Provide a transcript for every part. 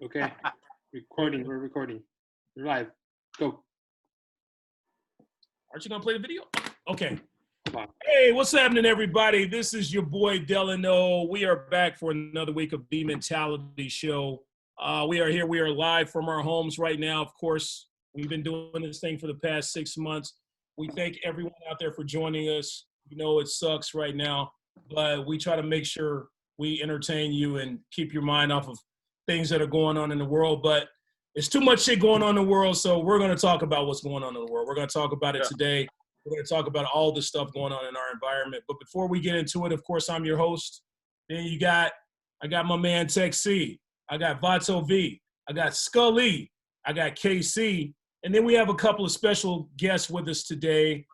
Okay. Recording. We're recording. We're live. Go. Aren't you going to play the video? Okay. Come on. Hey, what's happening, everybody? This is your boy, Delano. We are back for another week of The Mentality Show. We are here. We are live from our homes right now. Of course, we've been doing this thing for the past 6 months. We thank everyone out there for joining us. You know, it sucks right now, but we try to make sure we entertain you and keep your mind off of things that are going on in the world. But there's too much shit going on in the world, so we're going to talk about what's going on in the world. We're going to talk about it today. We're going to talk about all the stuff going on in our environment. But before we get into it, of course, I'm your host. Then I got my man Tech C. I got Vato V. I got Scully. I got KC. And then we have a couple of special guests with us today.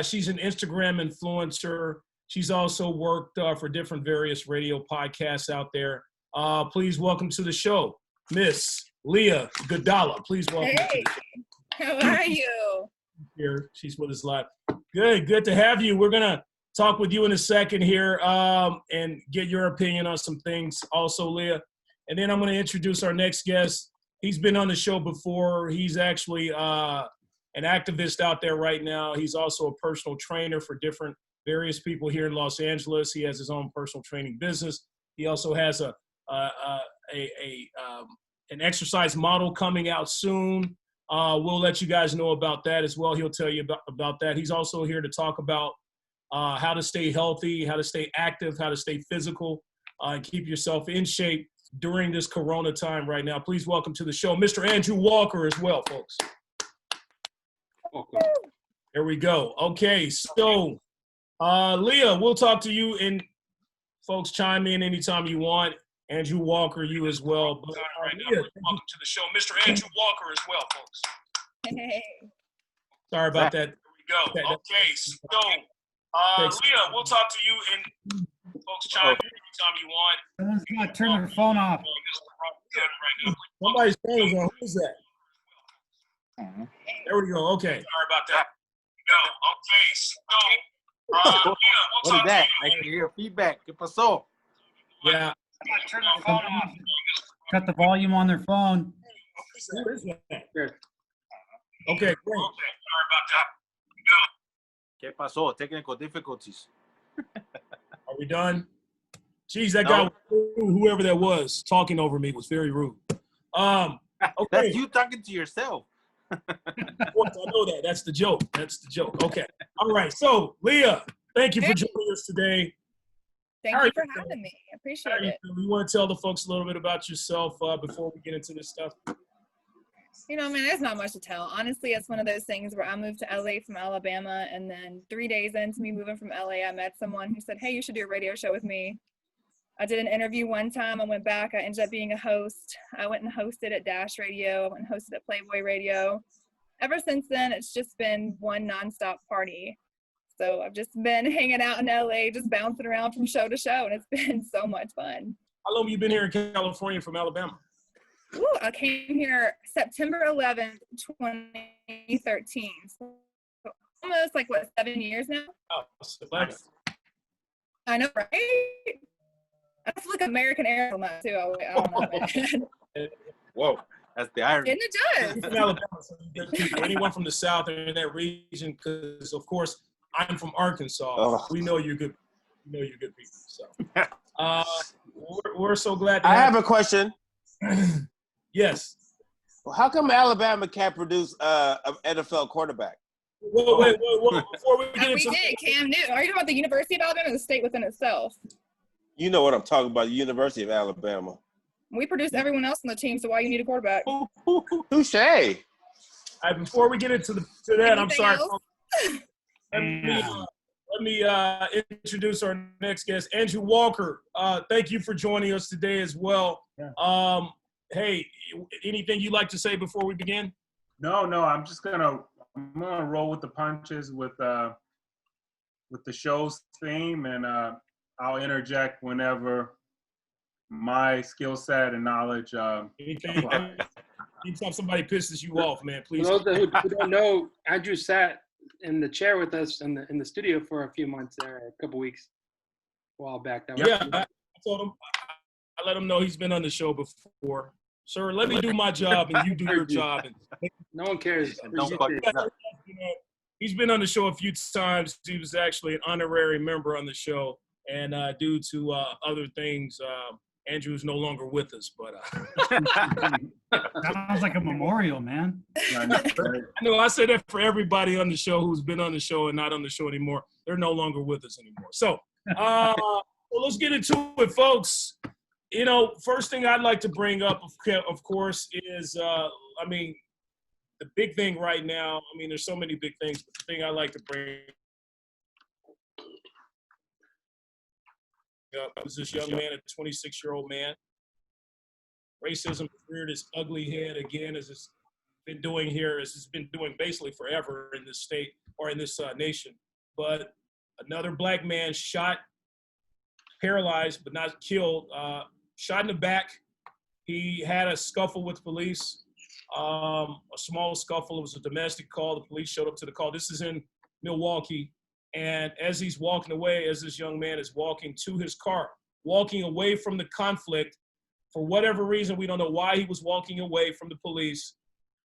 She's an Instagram influencer. She's also worked for different various radio podcasts out there. Please welcome to the show, Miss Leah Godala. Please welcome to the show. How are you? Here, she's with us live. Good to have you. We're gonna talk with you in a second here and get your opinion on some things also, Leah. And then I'm gonna introduce our next guest. He's been on the show before. He's actually an activist out there right now. He's also a personal trainer for different various people here in Los Angeles. He has his own personal training business. He also has an exercise model coming out soon. We'll let you guys know about that as well. He'll tell you about that. He's also here to talk about how to stay healthy, how to stay active, how to stay physical, and keep yourself in shape during this Corona time right now. Please welcome to the show, Mr. Andrew Walker as well, folks. Welcome. There we go. Okay, so Leah, we'll talk to you, and folks chime in anytime you want. Andrew Walker, you as well. But, right now, welcome to the show, Mr. Andrew Walker as well, folks. Hey. Sorry about that. There we go. Okay, so Leah, we'll talk to you, and folks chime in anytime you want. Someone's got to turn their phone off. Somebody's phone is on. Who's that? There we go. Okay. Sorry about that. Okay, so Leah, we'll What talk is that? to I you. can hear feedback. ¿Qué pasó? Yeah. Turn their phone off. Cut the volume on their phone. Who is that? Here. Okay, great. Sorry about that. ¿Qué pasó? Technical difficulties. Are we done? Jeez, that guy, whoever that was, talking over me was very rude. Okay. That's you talking to yourself. Of course, I know that. That's the joke. Okay. All right. So, Leah, thank you for joining us today. Thank you for having me. I appreciate it. You want to tell the folks a little bit about yourself before we get into this stuff? You know, man, there's not much to tell. Honestly, it's one of those things where I moved to LA from Alabama, and then 3 days into me moving from LA, I met someone who said, hey, you should do a radio show with me. I did an interview one time. I went back. I ended up being a host. I went and hosted at Dash Radio. I went and hosted at Playboy Radio. Ever since then, it's just been one nonstop party. So I've just been hanging out in LA, just bouncing around from show to show, and it's been so much fun. How long have you been here in California from Alabama? Ooh, I came here September 11th, 2013. So almost 7 years now? Oh, 11. I know, right? I feel like American Airlines on that too. I don't know, man. Whoa, that's the irony. And it does. From Alabama, so anyone from the South or in that region, because of course I'm from Arkansas. Oh. We know you're good. We know you're good people. So we're so glad. I have a question. Yes. Well, how come Alabama can't produce an NFL quarterback? Wait. Before we get We into did, Cam Newton. Are you talking about the University of Alabama or the state within itself? You know what I'm talking about, the University of Alabama. We produce everyone else on the team, so why you need a quarterback? Touche. before we get into that, I'm sorry. Else? Let me introduce our next guest, Andrew Walker. Thank you for joining us today as well. Yeah. Hey, anything you'd like to say before we begin? No, I'm gonna roll with the punches with the show's theme, and I'll interject whenever my skill set and knowledge. Anytime somebody pisses you off, man, please. For those who don't know, Andrew sat in the chair with us in the studio for a few months there, a couple weeks, a while back. I told him. I let him know he's been on the show before. Sir, let me do my job and you do your job. And, No one cares. And don't fuck it up. you know, he's been on the show a few times. He was actually an honorary member on the show. And due to other things, Andrew is no longer with us. But Sounds like a memorial, man. I know I say that for everybody on the show who's been on the show and not on the show anymore. They're no longer with us anymore. So well, let's get into it, folks. You know, first thing I'd like to bring up, of course, is, I mean, the big thing right now, I mean, there's so many big things, but the thing I like to bring up is this young man, a 26-year-old man. Racism reared its ugly head again, as it's been doing here, as it's been doing basically forever in this state or in this nation. But another black man shot, paralyzed, but not killed, shot in the back. He had a scuffle with police, a small scuffle. It was a domestic call. The police showed up to the call. This is in Milwaukee. And as he's walking away, as this young man is walking to his car, walking away from the conflict, for whatever reason, we don't know why he was walking away from the police,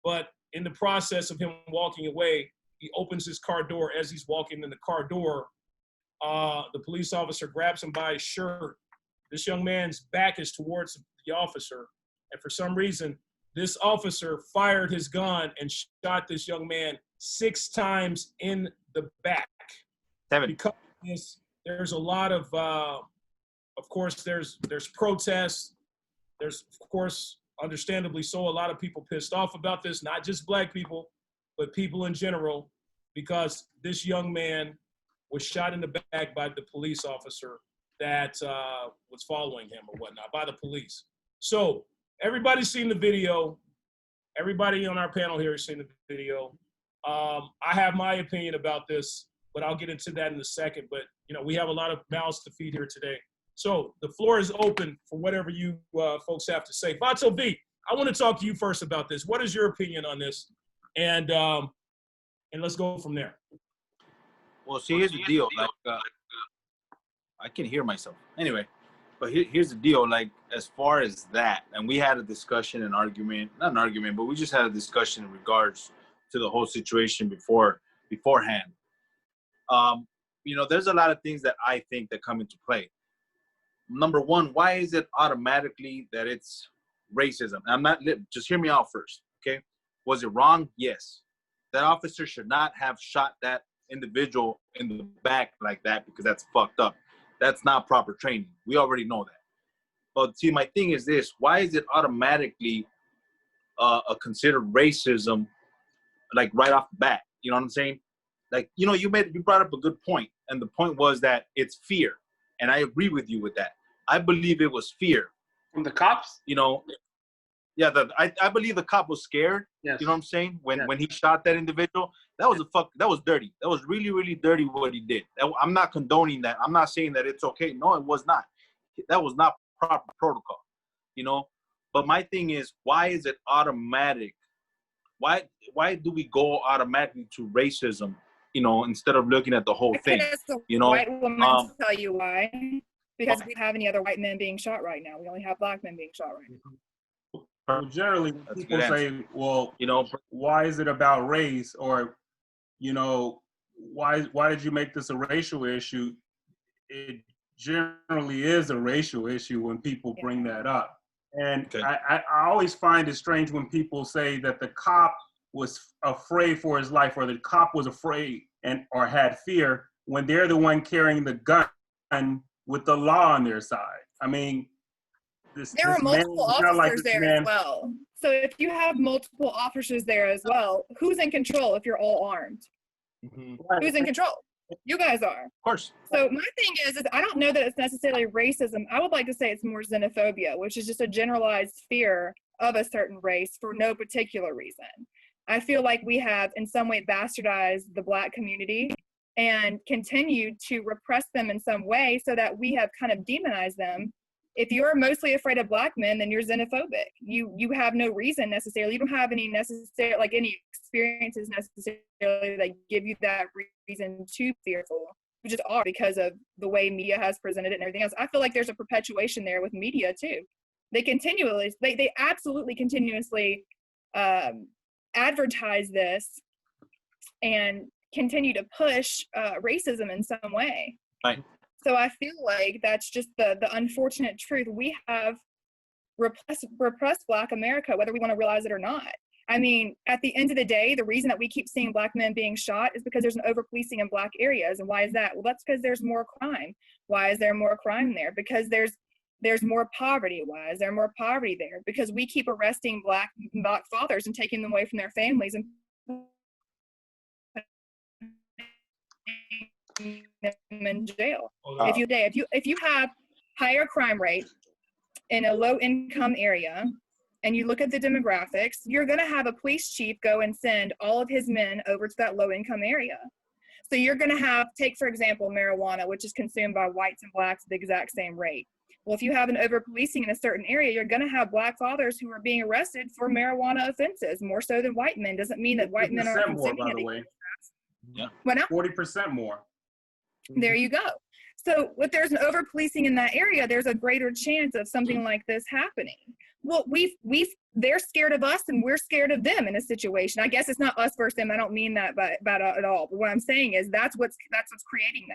but in the process of him walking away, he opens his car door. As he's walking in the car door, the police officer grabs him by his shirt. This young man's back is towards the officer. And for some reason, this officer fired his gun and shot this young man 6 times in the back. 7. Because of this, there's a lot of course, there's protests. There's, of course, understandably so, a lot of people pissed off about this, not just black people, but people in general, because this young man was shot in the back by the police officer that was following him or whatnot, by the police. So everybody's seen the video. Everybody on our panel here has seen the video. I have my opinion about this, but I'll get into that in a second. But, you know, we have a lot of mouths to feed here today. So the floor is open for whatever you folks have to say. Vato V, I want to talk to you first about this. What is your opinion on this? And let's go from there. Well, see, here's the deal. Like, I can hear myself. Anyway, but here's the deal. Like, as far as that, and we had a discussion, an argument, not an argument, but we just had a discussion in regards to the whole situation beforehand. You know, there's a lot of things that I think that come into play. Number one, why is it automatically that it's racism? I'm not, just hear me out first, okay? Was it wrong? Yes. That officer should not have shot that individual in the back like that, because that's fucked up. That's not proper training. We already know that. But see, my thing is this: why is it automatically considered racism, like right off the bat? You know what I'm saying? Like, you know, you brought up a good point, and the point was that it's fear, and I agree with you with that. I believe it was fear From the cops? You know. Yeah, I believe the cop was scared. Yes. You know what I'm saying? When Yes. when he shot that individual, that was dirty. That was really, really dirty what he did. I'm not condoning that. I'm not saying that it's okay. No, it was not. That was not proper protocol. You know. But my thing is, why is it automatic? Why do we go automatically to racism? You know, instead of looking at the whole thing. You know. White woman tell you why. Because we don't have any other white men being shot right now. We only have black men being shot right now. Well, generally, when That's a people good say, answer. well, You know. why is it about race? Or, you know, why did you make this a racial issue? It generally is a racial issue when people bring that up. And Okay. I always find it strange when people say that the cop was afraid for his life, or the cop was afraid or had fear, when they're the one carrying the gun with the law on their side. I mean, There were multiple officers there as well. So if you have multiple officers there as well, who's in control if you're all armed? Mm-hmm. Who's in control? You guys are. Of course. So my thing is I don't know that it's necessarily racism. I would like to say it's more xenophobia, which is just a generalized fear of a certain race for no particular reason. I feel like we have in some way bastardized the Black community and continued to repress them in some way so that we have kind of demonized them. If you're mostly afraid of Black men, then you're xenophobic. You have no reason necessarily. You don't have any any experiences necessarily that give you that reason to be fearful. You just are, because of the way media has presented it and everything else. I feel like there's a perpetuation there with media too. They absolutely continuously advertise this and continue to push racism in some way. Right. So I feel like that's just the unfortunate truth. We have repressed Black America, whether we want to realize it or not. I mean, at the end of the day, the reason that we keep seeing Black men being shot is because there's an over-policing in Black areas. And why is that? Well, that's because there's more crime. Why is there more crime there? Because there's more poverty. Why is there more poverty there? Because we keep arresting Black fathers and taking them away from their families and putting them in jail. If you have higher crime rate in a low income area, and you look at the demographics, you're going to have a police chief go and send all of his men over to that low income area. So you're going to take, for example, marijuana, which is consumed by whites and Blacks at the exact same rate. Well, if you have an over policing in a certain area, you're going to have Black fathers who are being arrested for marijuana offenses, more so than white men. Doesn't mean that white men aren't consuming more, by it. the way. Yeah. What now? 40% more. There you go. So if there's an over policing in that area, there's a greater chance of something like this happening. Well, they're scared of us and we're scared of them in a situation. I guess it's not us versus them. I don't mean that bad at all. But what I'm saying is that's what's creating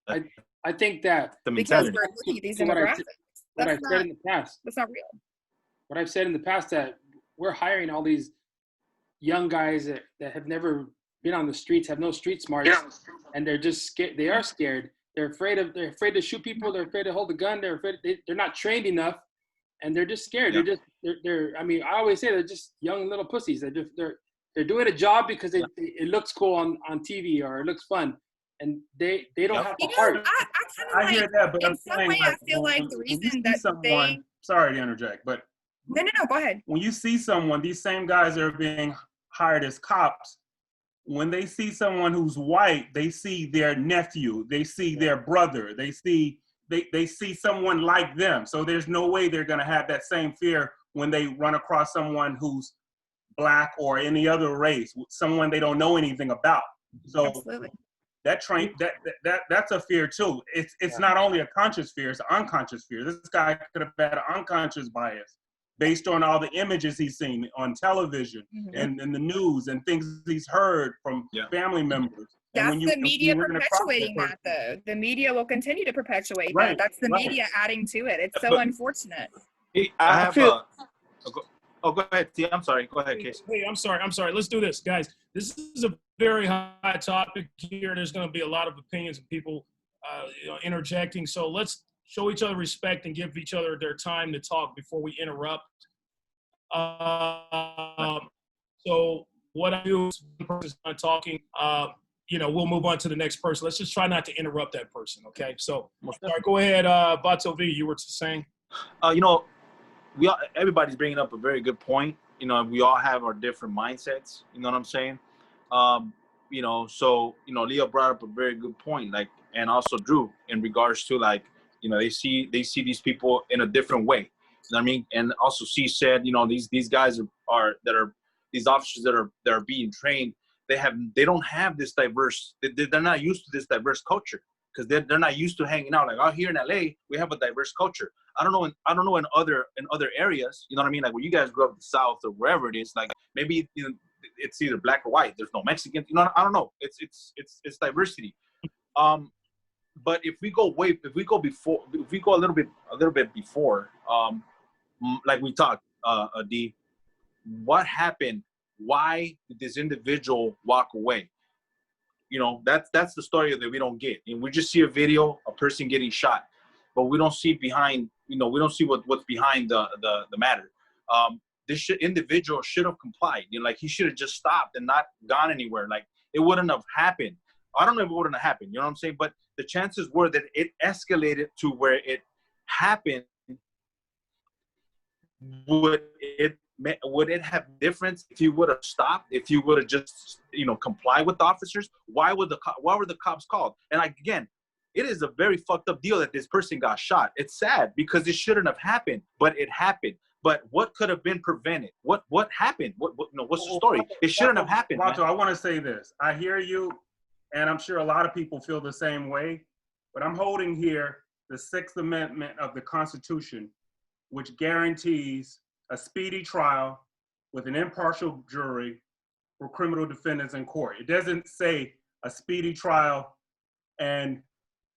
that. I think that The Because mentality. we're looking at these what demographics. I've said in the past. That's not real. What I've said in the past, that we're hiring all these young guys that have never been on the streets, have no street smarts, and they're just scared. They are scared. They're afraid to shoot people. They're afraid to hold a gun. They're not trained enough, and they're just scared. Yeah. They're. I mean, I always say they're just young little pussies. They're doing a job because it looks cool on TV or it looks fun, and they don't have the heart. I hear that, but in I'm some saying, way, I feel like the reason that they. Sorry to interject, but No, go ahead. when you see someone, these same guys that are being hired as cops, when they see someone who's white, they see their nephew, they see their brother, they see someone like them. So there's no way they're going to have that same fear when they run across someone who's Black or any other race, someone they don't know anything about. So Absolutely. that's a fear too. It's not only a conscious fear, it's an unconscious fear. This guy could have had an unconscious bias based on all the images he's seen on television and in the news and things he's heard from family members. That's the media perpetuating that, though. The media will continue to perpetuate that. That's the media adding to it. It's so unfortunate. Go ahead, T. I'm sorry. Go ahead, Casey. Hey, I'm sorry. Let's do this, guys. This is a very hot topic here. There's going to be a lot of opinions and people interjecting. So let's show each other respect and give each other their time to talk before we interrupt. So what I do is one person's not talking, we'll move on to the next person. Let's just try not to interrupt that person, okay? So, all right, go ahead, Bato V, you were saying? Everybody's bringing up a very good point. We all have our different mindsets. You know what I'm saying? Leo brought up a very good point, and also Drew, in regards to they see these people in a different way. You know what I mean? And also C said, these guys are these officers that are being trained. They don't have this diverse. They're not used to this diverse culture because they're not used to hanging out. Like out here in LA, we have a diverse culture. I don't know in other areas. You know what I mean? Like when you guys grew up in the South or wherever it is, like maybe it's either black or white. There's no Mexicans. I don't know. It's diversity. But if we go a little bit before, like we talked, D, what happened? Why did this individual walk away? That's the story that we don't get. And we just see a video, a person getting shot, but we don't see behind. We don't see what's behind the matter. This individual should have complied. He should have just stopped and not gone anywhere. Like it wouldn't have happened. I don't know if it wouldn't have happened. You know what I'm saying? But the chances were that it escalated to where it happened. Would it have difference if you would have stopped? If you would have just comply with the officers? Why were the cops called? And again, it is a very fucked up deal that this person got shot. It's sad because it shouldn't have happened, but it happened. But what could have been prevented? What happened? What's the story? It shouldn't have happened. Vato, I want to say this. I hear you, and I'm sure a lot of people feel the same way. But I'm holding here the 6th Amendment of the Constitution, which guarantees a speedy trial with an impartial jury for criminal defendants in court. It doesn't say a speedy trial and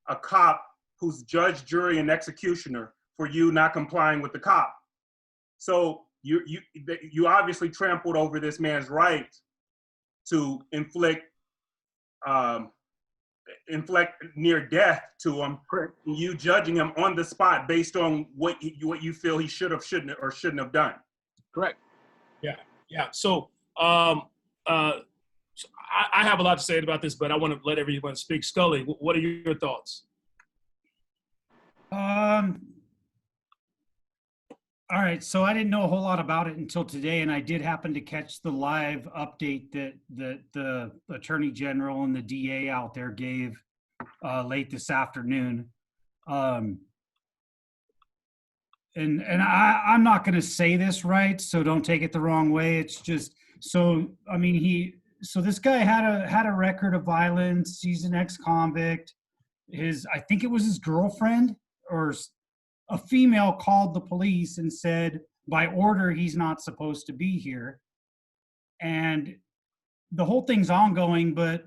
a cop who's judge, jury, and executioner for you not complying with the cop. So you obviously trampled over this man's right to inflict near death to him. Correct. You judging him on the spot based on what you feel he shouldn't have done. Correct. Yeah. So, so I have a lot to say about this, but I want to let everyone speak. Scully, what are your thoughts? All right, so I didn't know a whole lot about it until today, and I did happen to catch the live update that the Attorney General and the DA out there gave late this afternoon. And I'm not going to say this right, so don't take it the wrong way. It's just so I mean this guy had a record of violence. He's an ex-convict. I think it was his girlfriend or a female called the police and said, by order, he's not supposed to be here. And the whole thing's ongoing, but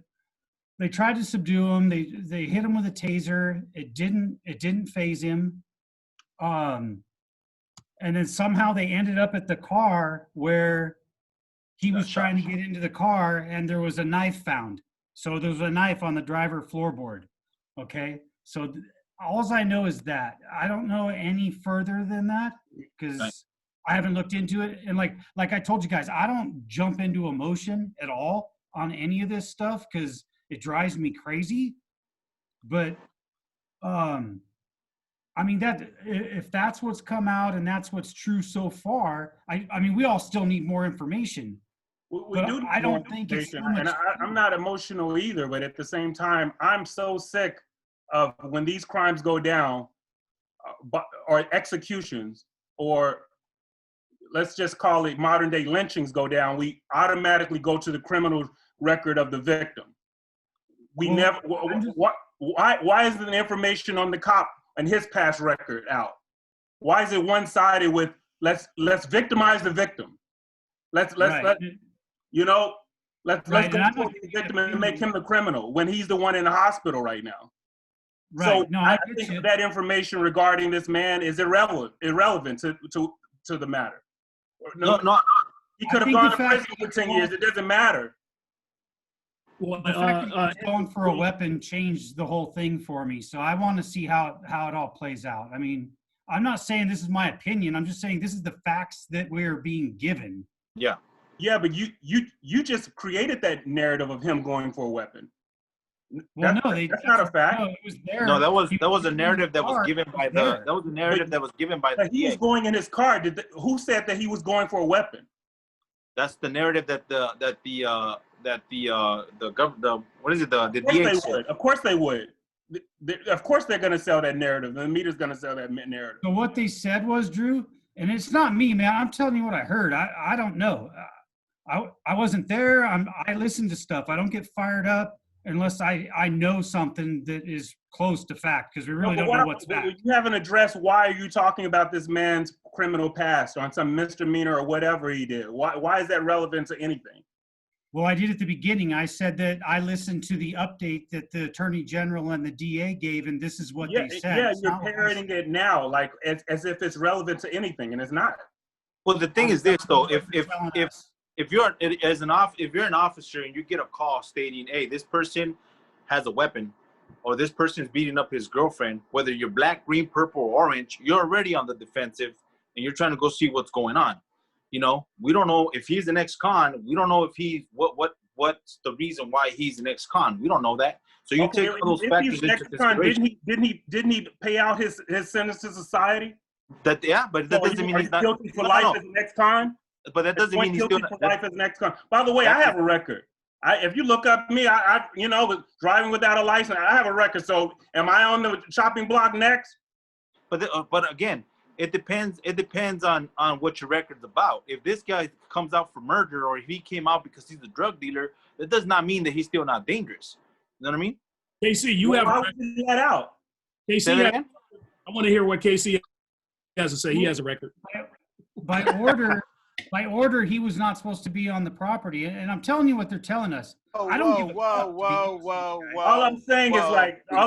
they tried to subdue him. They hit him with a taser. It didn't phase him. And then somehow they ended up at the car where he was trying to get into the car and there was a knife found. So there was a knife on the driver floorboard. Okay. So all I know is that. I don't know any further than that because I haven't looked into it. And like I told you guys, I don't jump into emotion at all on any of this stuff because it drives me crazy. But I mean, that if that's what's come out and that's what's true so far, I mean, we all still need more information. I don't think it's so much. And I'm not emotional either, but at the same time, I'm so sick of when these crimes go down, or executions, or let's just call it modern day lynchings go down, we automatically go to the criminal record of the victim. Why isn't the information on the cop and his past record out? Why is it one-sided with let's victimize the victim? Let's go to the victim and make him the criminal when he's the one in the hospital right now. Right. So no, I think that information regarding this man is irrelevant to the matter. No. He could have gone to prison for 10 years. It doesn't matter. Well, the fact that he's going for a weapon changed the whole thing for me. So I want to see how it all plays out. I mean, I'm not saying this is my opinion. I'm just saying this is the facts that we're being given. Yeah. Yeah, but you just created that narrative of him going for a weapon. Well, that's not a fact. No, it was there. No, that was a narrative that was given by the he was going in his car. Who said that he was going for a weapon? That's the narrative that the DA said. Of course they would. Of course they're going to sell that narrative. The media's going to sell that narrative. So what they said was, Drew, and it's not me, man. I'm telling you what I heard. I don't know. I wasn't there. I listen to stuff. I don't get fired up unless I know something that is close to fact, because we really don't know what's fact. You haven't addressed why are you talking about this man's criminal past on some misdemeanor or whatever he did. Why is that relevant to anything? Well, I did at the beginning. I said that I listened to the update that the Attorney General and the DA gave, and this is what they said. Yeah, you're parroting it now, like as if it's relevant to anything, and it's not. Well, the thing is this, though: if you're an officer and you get a call stating, "Hey, this person has a weapon," or "This person's beating up his girlfriend," whether you're black, green, purple, or orange, you're already on the defensive, and you're trying to go see what's going on. You know, we don't know if he's an ex-con. We don't know if he's what's the reason why he's an ex-con. We don't know that. So you take all those factors into consideration. Didn't he pay out his sentence to society? But that doesn't mean he's not guilty for life as an ex-con. But that doesn't mean he's still for life as an ex-con. By the way, I have a record. If you look up me, I driving without a license, I have a record. So am I on the chopping block next? But again, it depends on what your record's about. If this guy comes out for murder, or if he came out because he's a drug dealer, that does not mean that he's still not dangerous. You know what I mean? KC, you have why would you let out? KC, I want to hear what KC has to say. He has a record. By order, he was not supposed to be on the property. And I'm telling you what they're telling us. Oh, I don't give a fuck. All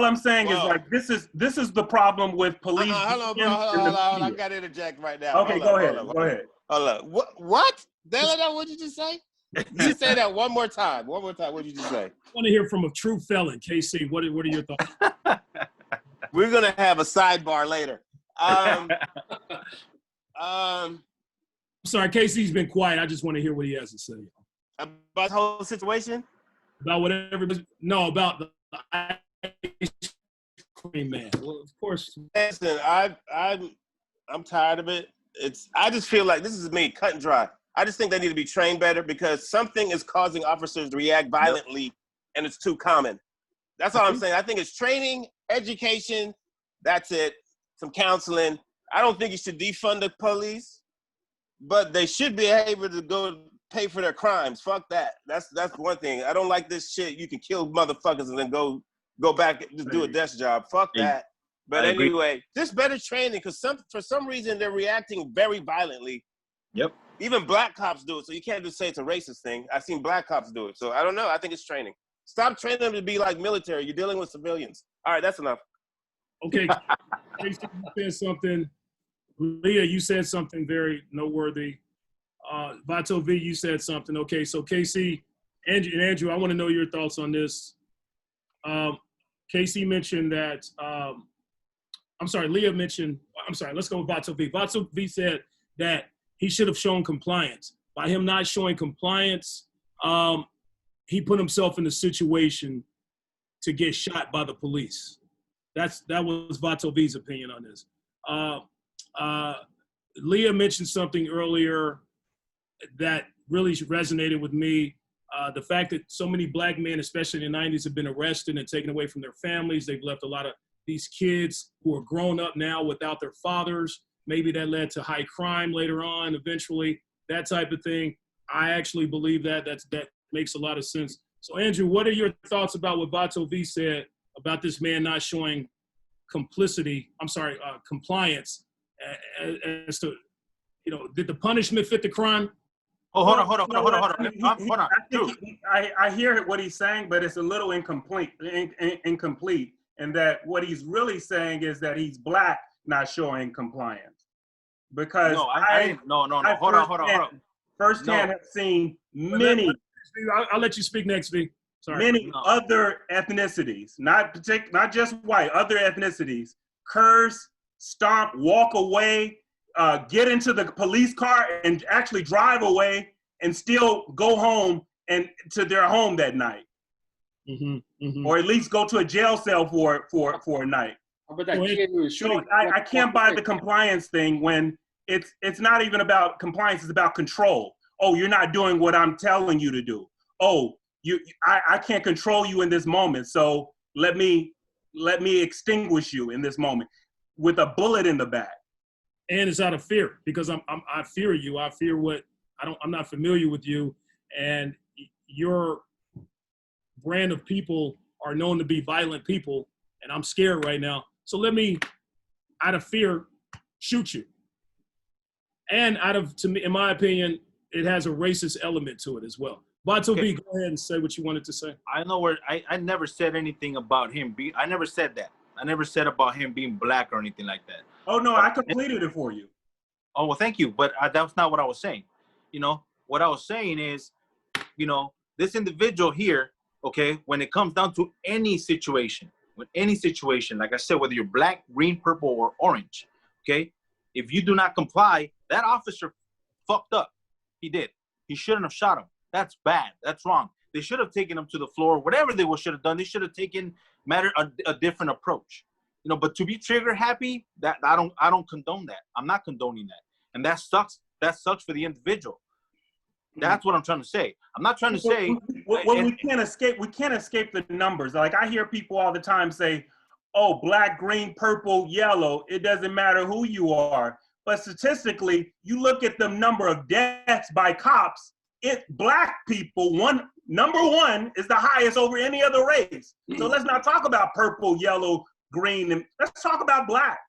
I'm saying is this is the problem with police. Hold on, bro. Hold on. I got to interject right now. Okay, go ahead. Go ahead. Hold up. What? Delano, what did you just say? You say that one more time. One more time. What did you just say? I want to hear from a true felon. KC, what are your thoughts? We're going to have a sidebar later. Sorry, KC's been quiet. I just want to hear what he has to say. About the whole situation? About whatever. No, about the ice cream man. Well, of course. Listen, I'm tired of it. I just feel like this is me, cut and dry. I just think they need to be trained better because something is causing officers to react violently, and it's too common. That's all I'm saying. I think it's training, education. That's it. Some counseling. I don't think you should defund the police, but they should be able to go pay for their crimes. Fuck that. That's one thing. I don't like this shit. You can kill motherfuckers and then go back and just do a desk job. Fuck that. But anyway, just better training because for some reason they're reacting very violently. Yep. Even black cops do it, so you can't just say it's a racist thing. I've seen black cops do it. So I don't know. I think it's training. Stop training them to be like military. You're dealing with civilians. All right, that's enough. Okay, Casey, you said something. Leah, you said something very noteworthy. Vato V, you said something. Okay, so Casey, Andrew, I want to know your thoughts on this. Casey mentioned that, Leah mentioned, let's go with Vato V. Vato V said that he should have shown compliance. By him not showing compliance, he put himself in a situation to get shot by the police. That was Vato V's opinion on this. Leah mentioned something earlier that really resonated with me. The fact that so many black men, especially in the 90s, have been arrested and taken away from their families. They've left a lot of these kids who are grown up now without their fathers. Maybe that led to high crime later on, eventually, that type of thing. I actually believe that makes a lot of sense. So, Andrew, what are your thoughts about what Vato V said about this man not showing compliance as to, did the punishment fit the crime? Oh, hold on. I hear what he's saying, but it's a little incomplete. And that what he's really saying is that he's black, not showing compliance. Because hold on. Firsthand have seen many. I'll let you speak next, V. Sorry. Many other ethnicities, not just white, other ethnicities, curse, stomp, walk away, get into the police car and actually drive away and still go home and to their home that night. Or at least go to a jail cell for a night. But that kid who was shooting. So I can't buy the compliance thing when it's not even about compliance, it's about control. Oh, you're not doing what I'm telling you to do. Oh, I can't control you in this moment, so let me extinguish you in this moment with a bullet in the back. And it's out of fear because I fear you. I fear I'm not familiar with you, and your brand of people are known to be violent people, and I'm scared right now. So let me, out of fear, shoot you. And to me, in my opinion, it has a racist element to it as well. Vato V, go ahead and say what you wanted to say. I know I never said anything about him. I never said that. I never said about him being black or anything like that. Oh, no, I completed it for you. Oh, well, thank you. But that's not what I was saying. What I was saying is, this individual here, okay, when it comes down to any situation, like I said, whether you're black, green, purple, or orange, okay, if you do not comply, that officer fucked up. He did. He shouldn't have shot him. That's bad. That's wrong. They should have taken him to the floor. Whatever they should have done, they should have taken a different approach. But to be trigger happy, that I don't condone that. I'm not condoning that, and that sucks. That sucks for the individual. That's what I'm trying to say. I'm not trying to say. We can't escape. We can't escape the numbers. Like I hear people all the time say, "Oh, black, green, purple, yellow. It doesn't matter who you are." But statistically, you look at the number of deaths by cops. Black people, number one is the highest over any other race. So let's not talk about purple, yellow, green, and let's talk about black.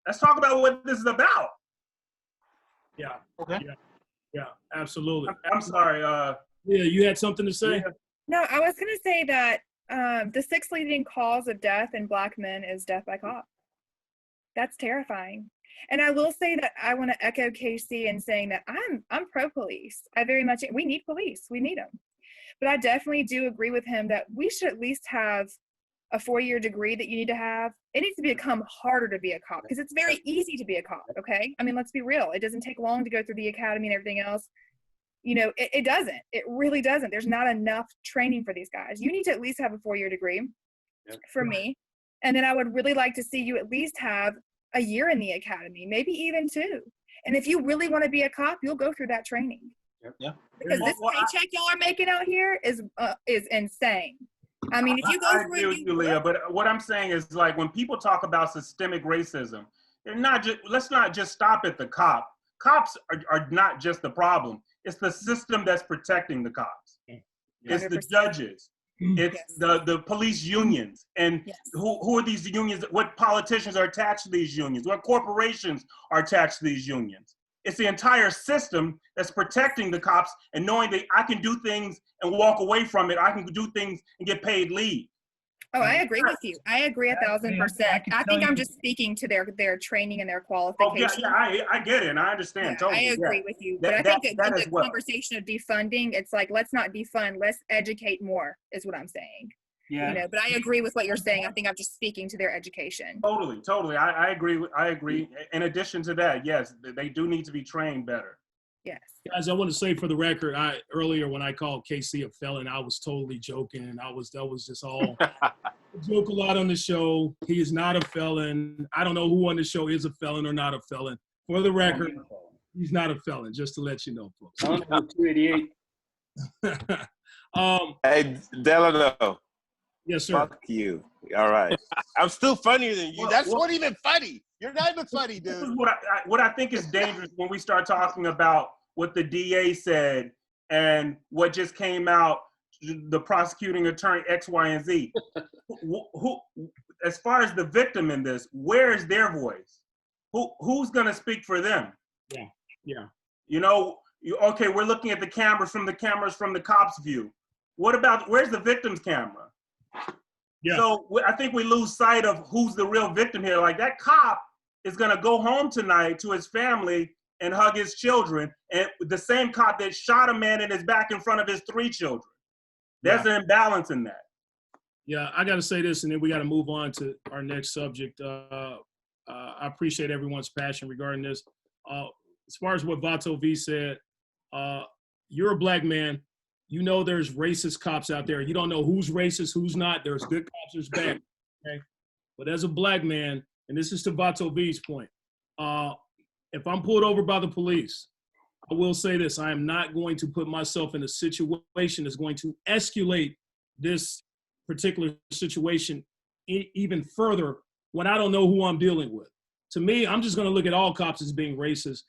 Let's talk about what this is about. Yeah. Okay. Yeah, absolutely. I'm sorry. Yeah, you had something to say? Yeah. No, I was going to say that the 6th leading cause of death in Black men is death by cop. That's terrifying. And I will say that I want to echo KC in saying that I'm pro police. We need police. We need them. But I definitely do agree with him that we should at least have a 4-year degree that you need to have. It needs to become harder to be a cop because it's very easy to be a cop, okay? I mean, let's be real. It doesn't take long to go through the academy and everything else. You know, it doesn't. It really doesn't. There's not enough training for these guys. You need to at least have a 4-year degree for me. And then I would really like to see you at least have a year in the academy, maybe even 2. And if you really want to be a cop, you'll go through that training. Yeah. Because this paycheck y'all are making out here is insane. I mean, if you go I through agree with you, Leah, but what I'm saying is, like, when people talk about systemic racism, they're not just, let's not just stop at the cop. Cops are not just the problem. It's the system that's protecting the cops. It's the 100%. judges. It's the police unions. And Yes. who are these unions? What politicians are attached to these unions? What corporations are attached to these unions? It's the entire system that's protecting the cops and knowing that I can do things and walk away from it. I can do things and get paid leave. Oh, I agree with you. I agree 1,000%. I think I'm just speaking to their training and their Oh, qualifications. I get it, and I understand Yeah, totally. I agree yeah. with you. That- But I think that in as the well. conversation of defunding, it's like, let's not defund, let's educate more, is what I'm saying. Yeah. You know, but I agree with what you're saying. I think I'm just speaking to their education. Totally. I agree. I agree. In addition to that, yes, they do need to be trained better. Yes. Guys, I want to say for the record, earlier when I called KC a felon, I was totally joking. That was just all joke a lot on the show. He is not a felon. I don't know who on the show is a felon or not a felon. For the record, he's not a felon, just to let you know, folks. 288. Hey, Delano. Yes, sir. Fuck you. All right. I'm still funnier than you. Well, That's well- not even funny. You're not even funny, This is dude. what I think is dangerous when we start talking about what the DA said and what just came out, the prosecuting attorney X, Y, and Z. who, as far as the victim in this, where is their voice? Who's going to speak for them? Yeah. You know, okay, we're looking at the cameras from the cops' view. What about, where's the victim's camera? Yeah. So I think we lose sight of who's the real victim here. Like, that cop is going to go home tonight to his family and hug his children, and the same cop that shot a man in his back in front of his 3 children. There's an imbalance in that. Yeah, I got to say this, and then we got to move on to our next subject. I appreciate everyone's passion regarding this. As far as what Vato V said, you're a black man. You know there's racist cops out there. You don't know who's racist, who's not. There's good cops, there's bad. Okay? But as a black man, and this is to Vato V's point, if I'm pulled over by the police, I will say this: I am not going to put myself in a situation that's going to escalate this particular situation even further when I don't know who I'm dealing with. To me, I'm just going to look at all cops as being racist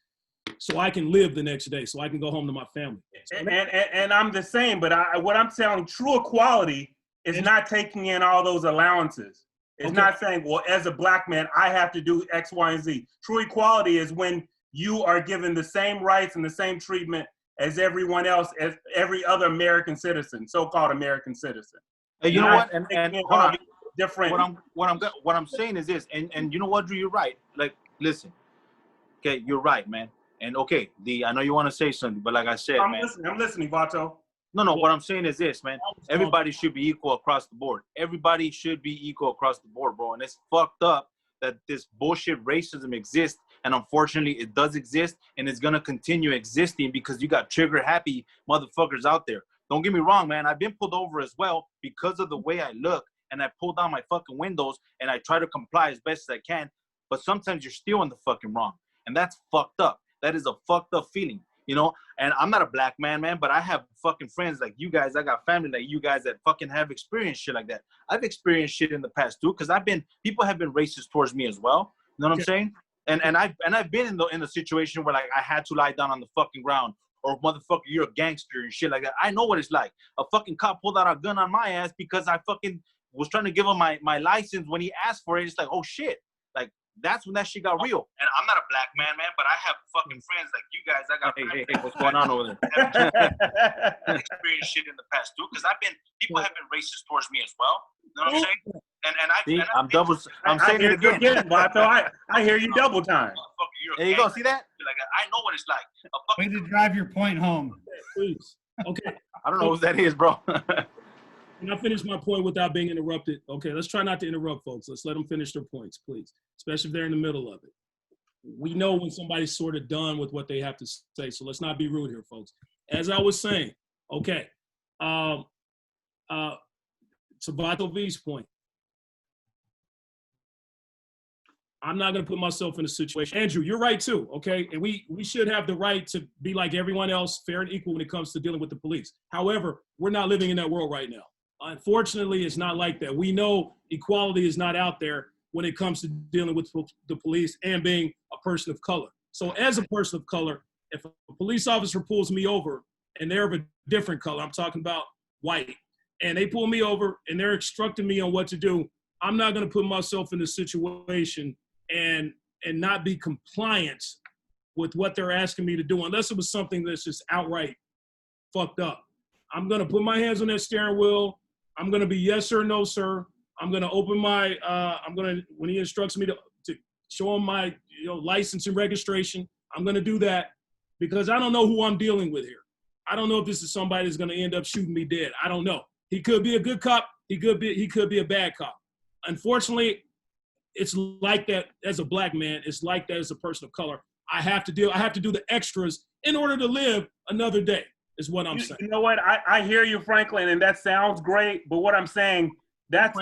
so I can live the next day, so I can go home to my family. And I'm the same, but what I'm saying, true equality is not taking in all those allowances. It's not saying, well, as a black man, I have to do X, Y, and Z. True equality is when you are given the same rights and the same treatment as everyone else, as every other American citizen, so-called American citizen. Hey, you know what? And hold on. Different. What I'm saying is this, and you know what, Drew, you're right. Like, listen, okay, you're right, man. And okay, I know you want to say something, but like I said, I'm man. listening, Vato. No, what I'm saying is this, man. Everybody should be equal across the board. Everybody should be equal across the board, bro. And it's fucked up that this bullshit racism exists. And unfortunately, it does exist. And it's going to continue existing because you got trigger-happy motherfuckers out there. Don't get me wrong, man. I've been pulled over as well because of the way I look. And I pull down my fucking windows and I try to comply as best as I can. But sometimes you're still in the fucking wrong. And that's fucked up. That is a fucked up feeling. You know, and I'm not a black man, but I have fucking friends like you guys. I got family like you guys that fucking have experienced shit like that. I've experienced shit in the past too, because people have been racist towards me as well. You know what I'm saying? And I've been in the situation where like I had to lie down on the fucking ground, or motherfucker, you're a gangster and shit like that. I know what it's like. A fucking cop pulled out a gun on my ass because I fucking was trying to give him my license when he asked for it. It's like, oh shit, like that's when that shit got real. And I'm not a black man, but I have fucking friends like you guys. I got Hey, what's going on over there? Experienced shit in the past too, because people have been racist towards me as well. You know what I'm saying? I'm saying it again. I hear you double time. There you go. See that? Like, I know what it's like. Way to drive your point home. Please. Okay. I don't know what that is, bro. Can I finish my point without being interrupted? Okay, let's try not to interrupt folks. Let's let them finish their points, please, especially if they're in the middle of it. We know when somebody's sort of done with what they have to say, so let's not be rude here, folks. As I was saying, okay, to Vato V's point, I'm not going to put myself in a situation. Andrew, you're right too, okay? And we should have the right to be like everyone else, fair and equal when it comes to dealing with the police. However, we're not living in that world right now. Unfortunately, it's not like that. We know equality is not out there when it comes to dealing with the police and being a person of color. So as a person of color, if a police officer pulls me over and they're of a different color, I'm talking about white, and they pull me over and they're instructing me on what to do, I'm not going to put myself in a situation and not be compliant with what they're asking me to do, unless it was something that's just outright fucked up. I'm going to put my hands on that steering wheel. I'm going to be yes sir, no sir. I'm going to open my, when he instructs me to show him my license and registration, I'm going to do that because I don't know who I'm dealing with here. I don't know if this is somebody that's going to end up shooting me dead. I don't know. He could be a good cop. He could be a bad cop. Unfortunately, it's like that as a black man. It's like that as a person of color. I have to do the extras in order to live another day, is what I'm saying. You know what? I hear you, Franklin, and that sounds great. But what I'm saying, that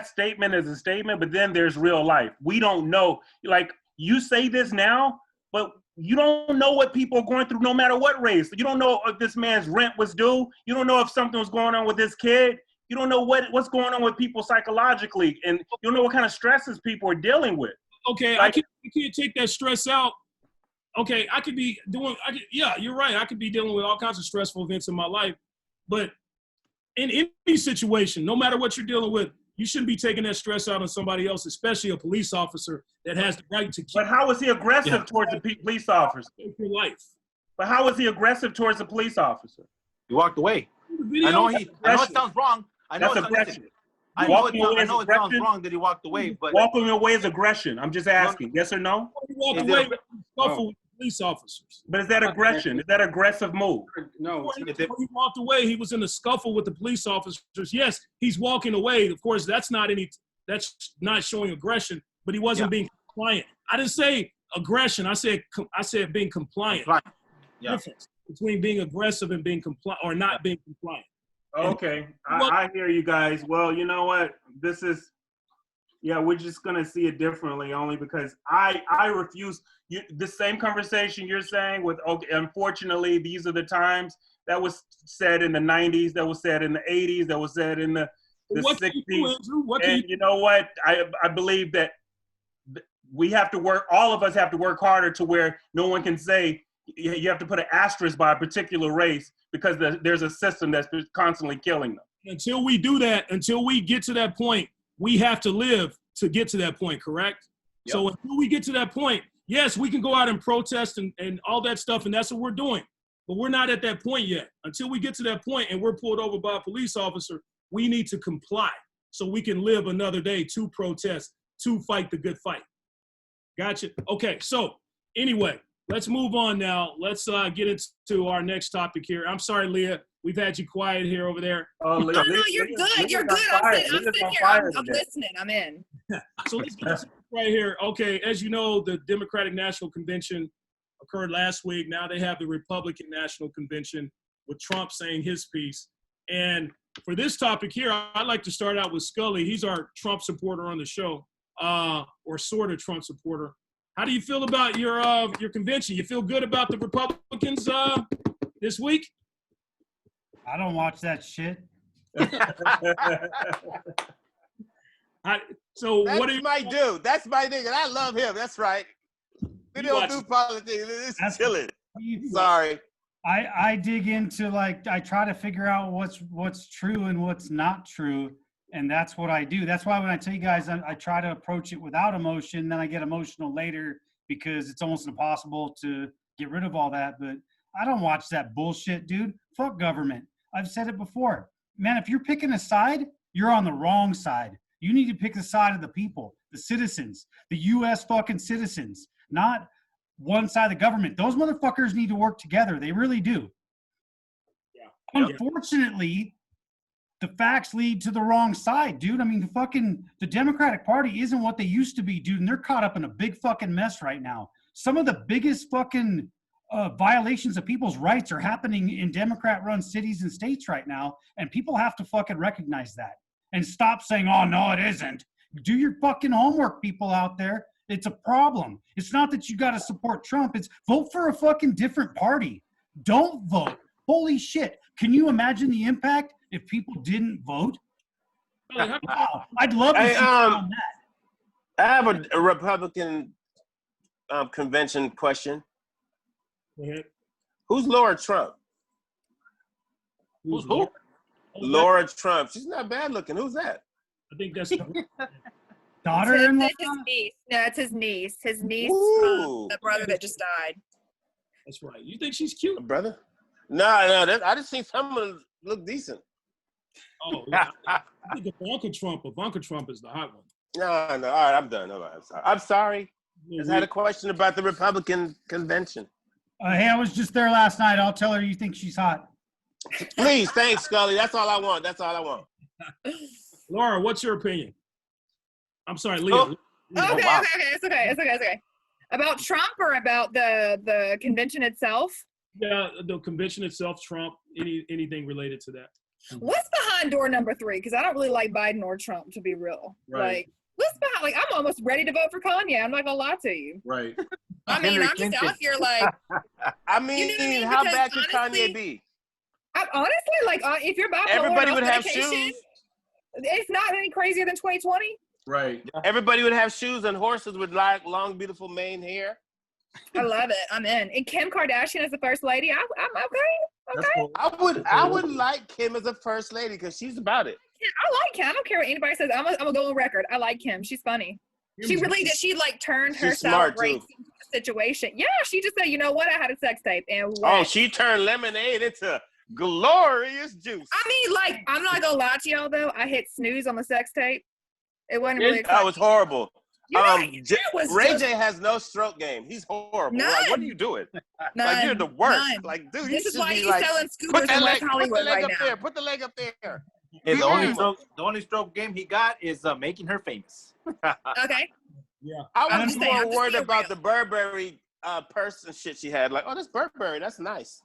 statement is a statement, but then there's real life. We don't know. Like, you say this now, but you don't know what people are going through no matter what race. You don't know if this man's rent was due. You don't know if something was going on with this kid. You don't know what's going on with people psychologically, and you don't know what kind of stresses people are dealing with. Okay, like, I can't take that stress out. Okay, yeah, you're right. I could be dealing with all kinds of stressful events in my life, but in any situation, no matter what you're dealing with, you shouldn't be taking that stress out on somebody else, especially a police officer that has the right to keep. But how was he aggressive towards the police officer? Your life. But how was he aggressive towards the police officer? He walked away. I know it sounds wrong. I know That's aggression. I know it sounds wrong that he walked away, but walking away is aggression. I'm just asking, yes or no? He walked away with police officers. But is that aggression? Is that an aggressive move? No. Before he walked away, he was in a scuffle with the police officers. Yes, he's walking away. Of course, that's not showing aggression, but he wasn't being compliant. I didn't say aggression. I said being compliant. Yeah. Difference between being aggressive and being compliant or not being compliant. Okay, I hear you guys. Well, you know what? We're just going to see it differently only because I refuse. The same conversation you're saying with, okay, unfortunately, these are the times that was said in the 90s, that was said in the 80s, that was said in the 60s. And you know what? I believe that we have to work, all of us have to work harder to where no one can say, you have to put an asterisk by a particular race because there's a system that's constantly killing them. Until we do that, until we get to that point, we have to live to get to that point, correct? Yep. So until we get to that point, yes, we can go out and protest and all that stuff, and that's what we're doing. But we're not at that point yet. Until we get to that point and we're pulled over by a police officer, we need to comply so we can live another day to protest, to fight the good fight. Gotcha? Okay, so anyway, let's move on now. Let's get into our next topic here. I'm sorry, Leah. We've had you quiet here over there. No, you're good. You're good. I'm sitting here. I'm listening. I'm in. So let's get this right here. Okay, as you know, the Democratic National Convention occurred last week. Now they have the Republican National Convention with Trump saying his piece. And for this topic here, I'd like to start out with Scully. He's our Trump supporter on the show, or sort of Trump supporter. How do you feel about your convention? You feel good about the Republicans this week? I don't watch that shit. So that's what are you? My dude. That's my nigga. I love him. That's right. We don't do politics. It's chilling. Sorry. I dig into, like, I try to figure out what's true and what's not true. And that's what I do. That's why when I tell you guys, I try to approach it without emotion, then I get emotional later because it's almost impossible to get rid of all that. But I don't watch that bullshit, dude. Fuck government. I've said it before. Man, if you're picking a side, you're on the wrong side. You need to pick the side of the people, the citizens, the US fucking citizens, not one side of the government. Those motherfuckers need to work together. They really do. Yeah. Unfortunately, the facts lead to the wrong side, dude. I mean, the Democratic Party isn't what they used to be, dude, and they're caught up in a big fucking mess right now. Some of the biggest fucking violations of people's rights are happening in Democrat-run cities and states right now, and people have to fucking recognize that and stop saying, "Oh no, it isn't." Do your fucking homework, people out there. It's a problem. It's not that you got to support Trump. It's vote for a fucking different party. Don't vote. Holy shit. Can you imagine the impact if people didn't vote? Wow. I'd love to see on that. I have a Republican convention question. Go ahead. Who's Laura Trump? Who's Who? Laura Trump. She's not bad looking. Who's that? I think that's Daughter-in-law? It's his niece. No, it's his niece. His niece Ooh. from the brother that just died. that's right. You think she's cute? Brother? No, I just seen someone look decent. Oh, yeah. I think Ivanka Trump is the hot one. No. All right, I'm done. All right, I'm sorry. I just had a question about the Republican convention. Hey, I was just there last night. I'll tell her you think she's hot. Please, thanks, Scully. That's all I want. That's all I want. Laura, what's your opinion? I'm sorry, Leah. Oh. Okay, wow. okay, it's okay. About Trump or about the convention itself? Yeah, the convention itself, Trump, anything related to that. What's behind door number 3? Because I don't really like Biden or Trump, to be real. Right. Like, what's behind? Like, I'm almost ready to vote for Kanye. I'm not gonna lie to you. Right. I mean, Hillary I'm just Clinton. out here like, I mean, You know what I mean? how Because bad could honestly- Kanye be? honestly, like, if you're bipolar Everybody and would on have medication, shoes. it's not any crazier than 2020. Right. Everybody would have shoes and horses with like long, beautiful mane hair. I love it. I'm in. And Kim Kardashian as the first lady, I'm okay. That's cool. I would like Kim as a first lady because she's about it. Yeah, I like Kim. I don't care what anybody says. I'm gonna go on record. I like Kim. She's funny. She really did. She like turned her She's smart, celebrate too. situation. Yeah, she just said, you know what? I had a sex tape and Oh, went. she turned lemonade into glorious juice. I mean, like, I'm not gonna lie to y'all though. I hit snooze on the sex tape. It wasn't really That was exciting. horrible. You know, it was Ray just J has no stroke game. He's horrible. Like, what are None. you doing? none, Like, you're the worst. none. Like, dude, This you is should why be he's like, selling put scooters that in West leg Hollywood up right now. there. Put the leg up there. Hey, the Mhm. only stroke game he got is making her famous. Okay. Yeah. I I'm was just saying, I'm more just worried being about real. the Burberry purse and shit she had. Like, oh, that's Burberry. That's nice.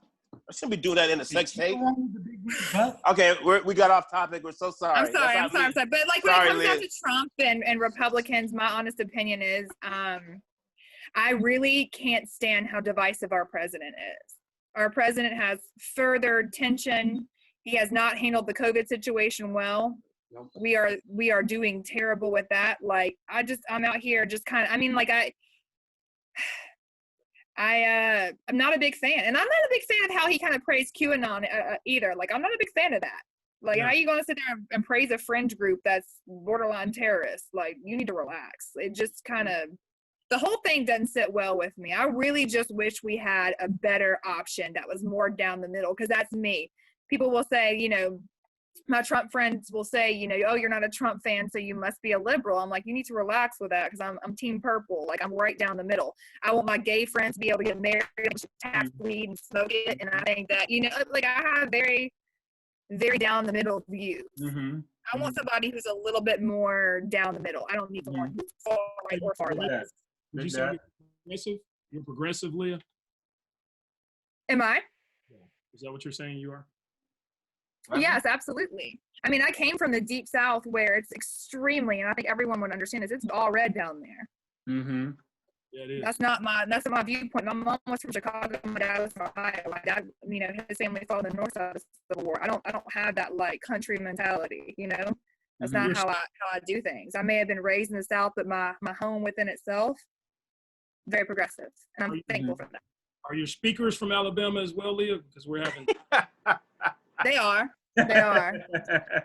I shouldn't be doing that in a sex Is she the tape. one with the big butt? Okay, we got off topic. We're so sorry. I'm sorry. That's I'm how sorry. we- But like when Sorry, it comes down Liz. to Trump and Republicans, my honest opinion is, I really can't stand how divisive our president is. Our president has furthered tension. He has not handled the COVID situation well. Nope. We are doing terrible with that. Like I'm out here just kind of. I mean, like I'm not a big fan, and I'm not a big fan of how he kind of praised QAnon either. Like I'm not a big fan of that. Like Yeah. how you gonna sit there and praise a fringe group that's borderline terrorist? Like you need to relax. It just kind of the whole thing doesn't sit well with me. I really just wish we had a better option that was more down the middle because that's me. People will say, you know, my Trump friends will say, you know, oh, you're not a Trump fan, so you must be a liberal. I'm like, you need to relax with that because I'm team purple. Like I'm right down the middle. I want my gay friends to be able to get married, tap weed and smoke it. And I think that, you know, like I have very, very down the middle views. Mm-hmm. I want somebody who's a little bit more down the middle. I don't need someone who's far right or far Yeah. left. Would you Big say Dad. you're progressive? You're progressive, Leah? Am I? Is that what you're saying you are? Yes, absolutely. I mean, I came from the deep South where it's extremely, and I think everyone would understand this, it's all red down there. Mm-hmm. Yeah, it is. That's not my viewpoint. My mom was from Chicago. My dad was from Ohio. My dad, you know, his family fought on the north side of the Civil War. I don't have that like country mentality. You know, that's not how I do things. I may have been raised in the South, but my home within itself, very progressive, and I'm thankful for that. Are your speakers from Alabama as well, Leah? Because we're having. They are. They are.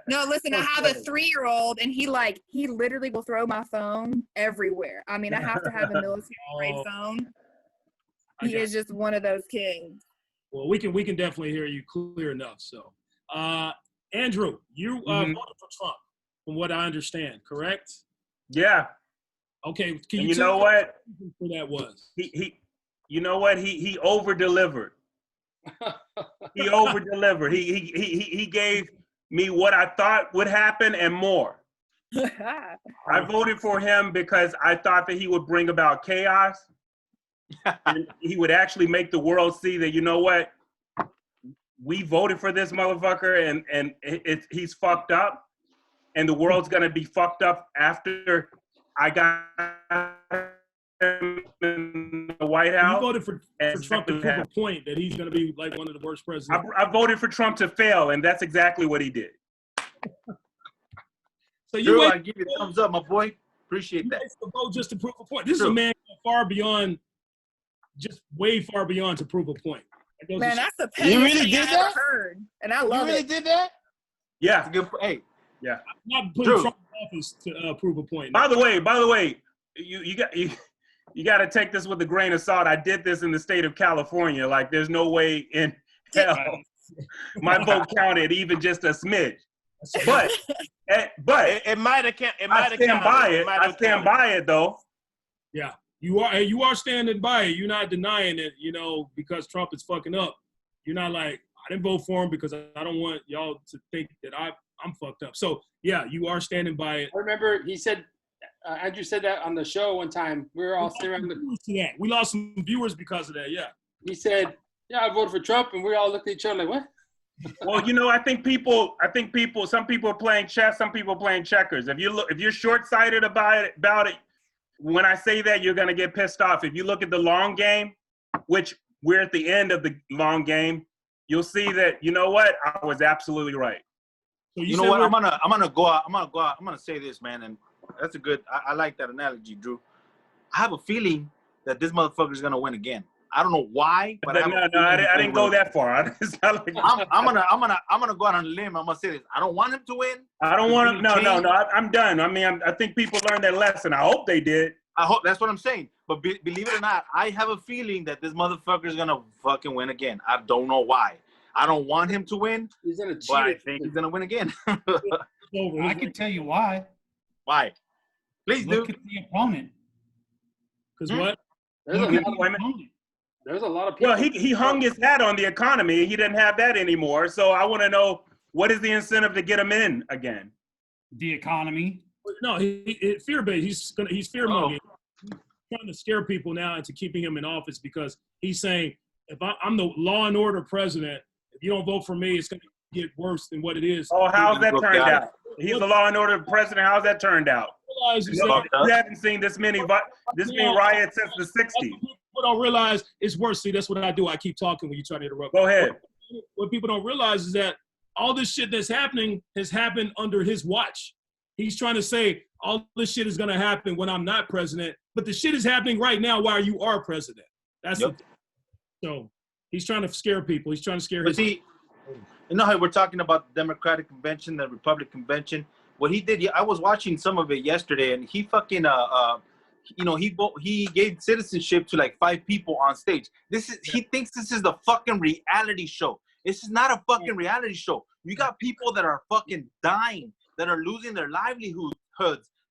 No, listen, I have a 3-year-old and he literally will throw my phone everywhere. I mean, I have to have a military grade phone. He is just one of those kids. Well, we can definitely hear you clear enough. So, Andrew, you voted for Trump, from what I understand, correct? Yeah. Okay. Can And you know tell what? Who that was? You know what? He over-delivered. He over-delivered. He gave me what I thought would happen and more. I voted for him because I thought that he would bring about chaos. And he would actually make the world see that, you know what? We voted for this motherfucker and he's fucked up. And the world's going to be fucked up after I got him in the White House. You voted for Trump to prove a point that he's going to be like one of the worst presidents. I voted for Trump to fail, and that's exactly what he did. So Drew, I give you a thumbs up, my boy. Appreciate that. To vote just to prove a point. This is a man far beyond, just way far beyond to prove a point. Man, that's the pettiest really thing did I that? ever heard, and I love You really it. did that? Yeah. Good. Hey. Yeah. I'm not putting Trump in office to prove a point. By the way, you got to take this with a grain of salt. I did this in the state of California. Like, there's no way in hell my vote counted even just a smidge. But it might have counted. I stand by it. I stand by it, though. Yeah, you are standing by it. You're not denying it. You know, because Trump is fucking up. You're not like, I didn't vote for him because I don't want y'all to think that I'm fucked up. So yeah, you are standing by it. I remember he said, Andrew said that on the show one time. We were all sitting around we lost some viewers because of that. Yeah. He said, "Yeah, I voted for Trump," and we all looked at each other like, "What?" Well, you know, I think some people are playing chess, some people are playing checkers. If you're short-sighted about it, when I say that, you're gonna get pissed off. If you look at the long game, which we're at the end of the long game, you'll see that, you know what, I was absolutely right. So you know what? I'm gonna go out. I'm gonna say this, man, and that's a good. I like that analogy, Drew. I have a feeling that this motherfucker's gonna win again. I don't know why, but I didn't go that far. It's not like I'm gonna go out on a limb. I'm gonna say this. I don't want him to win. I don't want him. No. I'm done. I mean, I think people learned their lesson. I hope they did. I hope that's what I'm saying. But believe it or not, I have a feeling that this motherfucker's gonna fucking win again. I don't know why. I don't want him to win, but I think he's gonna win again. I can tell you why. Why? Please look at the opponent. Because what? There's a lot of people. Well, he hung his hat on the economy. He didn't have that anymore. So I want to know, what is the incentive to get him in again? The economy. No, he fear-based. He's fear-mongering. He's trying to scare people now into keeping him in office because he's saying, if I'm the law and order president, if you don't vote for me, it's going to get worse than what it is. Oh, how's that turned out? He's the law and order president. How's that turned out? You haven't seen this many riots since the 60s. People don't realize it's worse. See, that's what I do. I keep talking when you try to interrupt. Go ahead. What people don't realize is that all this shit that's happening has happened under his watch. He's trying to say all this shit is going to happen when I'm not president, but the shit is happening right now while you are president. That's so he's trying to scare people. He's trying to scare. But see, you know how we're talking about the Democratic convention, the Republican convention. What he did, I was watching some of it yesterday, and he fucking he gave citizenship to like 5 people on stage. He thinks this is the fucking reality show. This is not a fucking reality show. You got people that are fucking dying, that are losing their livelihoods,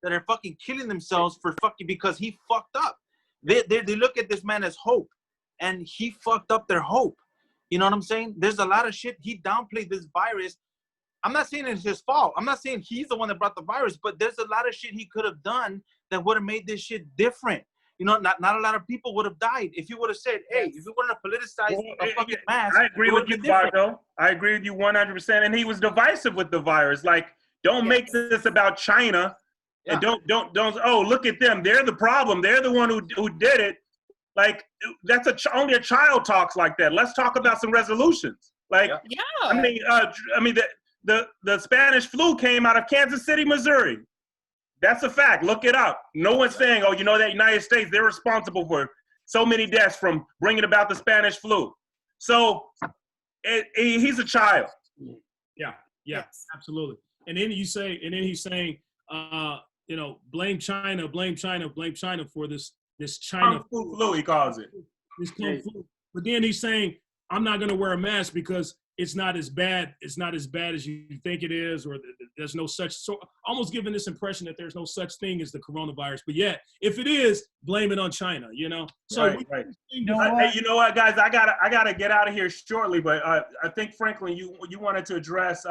that are fucking killing themselves for fucking because he fucked up. They look at this man as hope, and he fucked up their hope. You know what I'm saying? There's a lot of shit. He downplayed this virus. I'm not saying it's his fault. I'm not saying he's the one that brought the virus, but there's a lot of shit he could have done that would have made this shit different. You know, not a lot of people would have died if you would have said, hey, if you wouldn't have politicized a fucking mask. I agree with you, Bardo. I agree with you 100%. And he was divisive with the virus. Like, don't make this about China. And don't, oh, look at them. They're the problem. They're the one who did it. Like, that's only a child talks like that. Let's talk about some resolutions. Like, I mean, the Spanish flu came out of Kansas City, Missouri. That's a fact. Look it up. No one's saying, oh, you know, that United States, they're responsible for so many deaths from bringing about the Spanish flu. So he's a child. Yeah. Yeah, Yes. absolutely. And then he's saying, blame China for this China Kung Fu flu, he calls it. this kung fu. But then he's saying, I'm not going to wear a mask because it's not as bad. It's not as bad as you think it is, or there's no such. So almost giving this impression that there's no such thing as the coronavirus. But yet, if it is, blame it on China. So right. You know what? You know what, guys? I gotta get out of here shortly. But I think Franklin, you wanted to address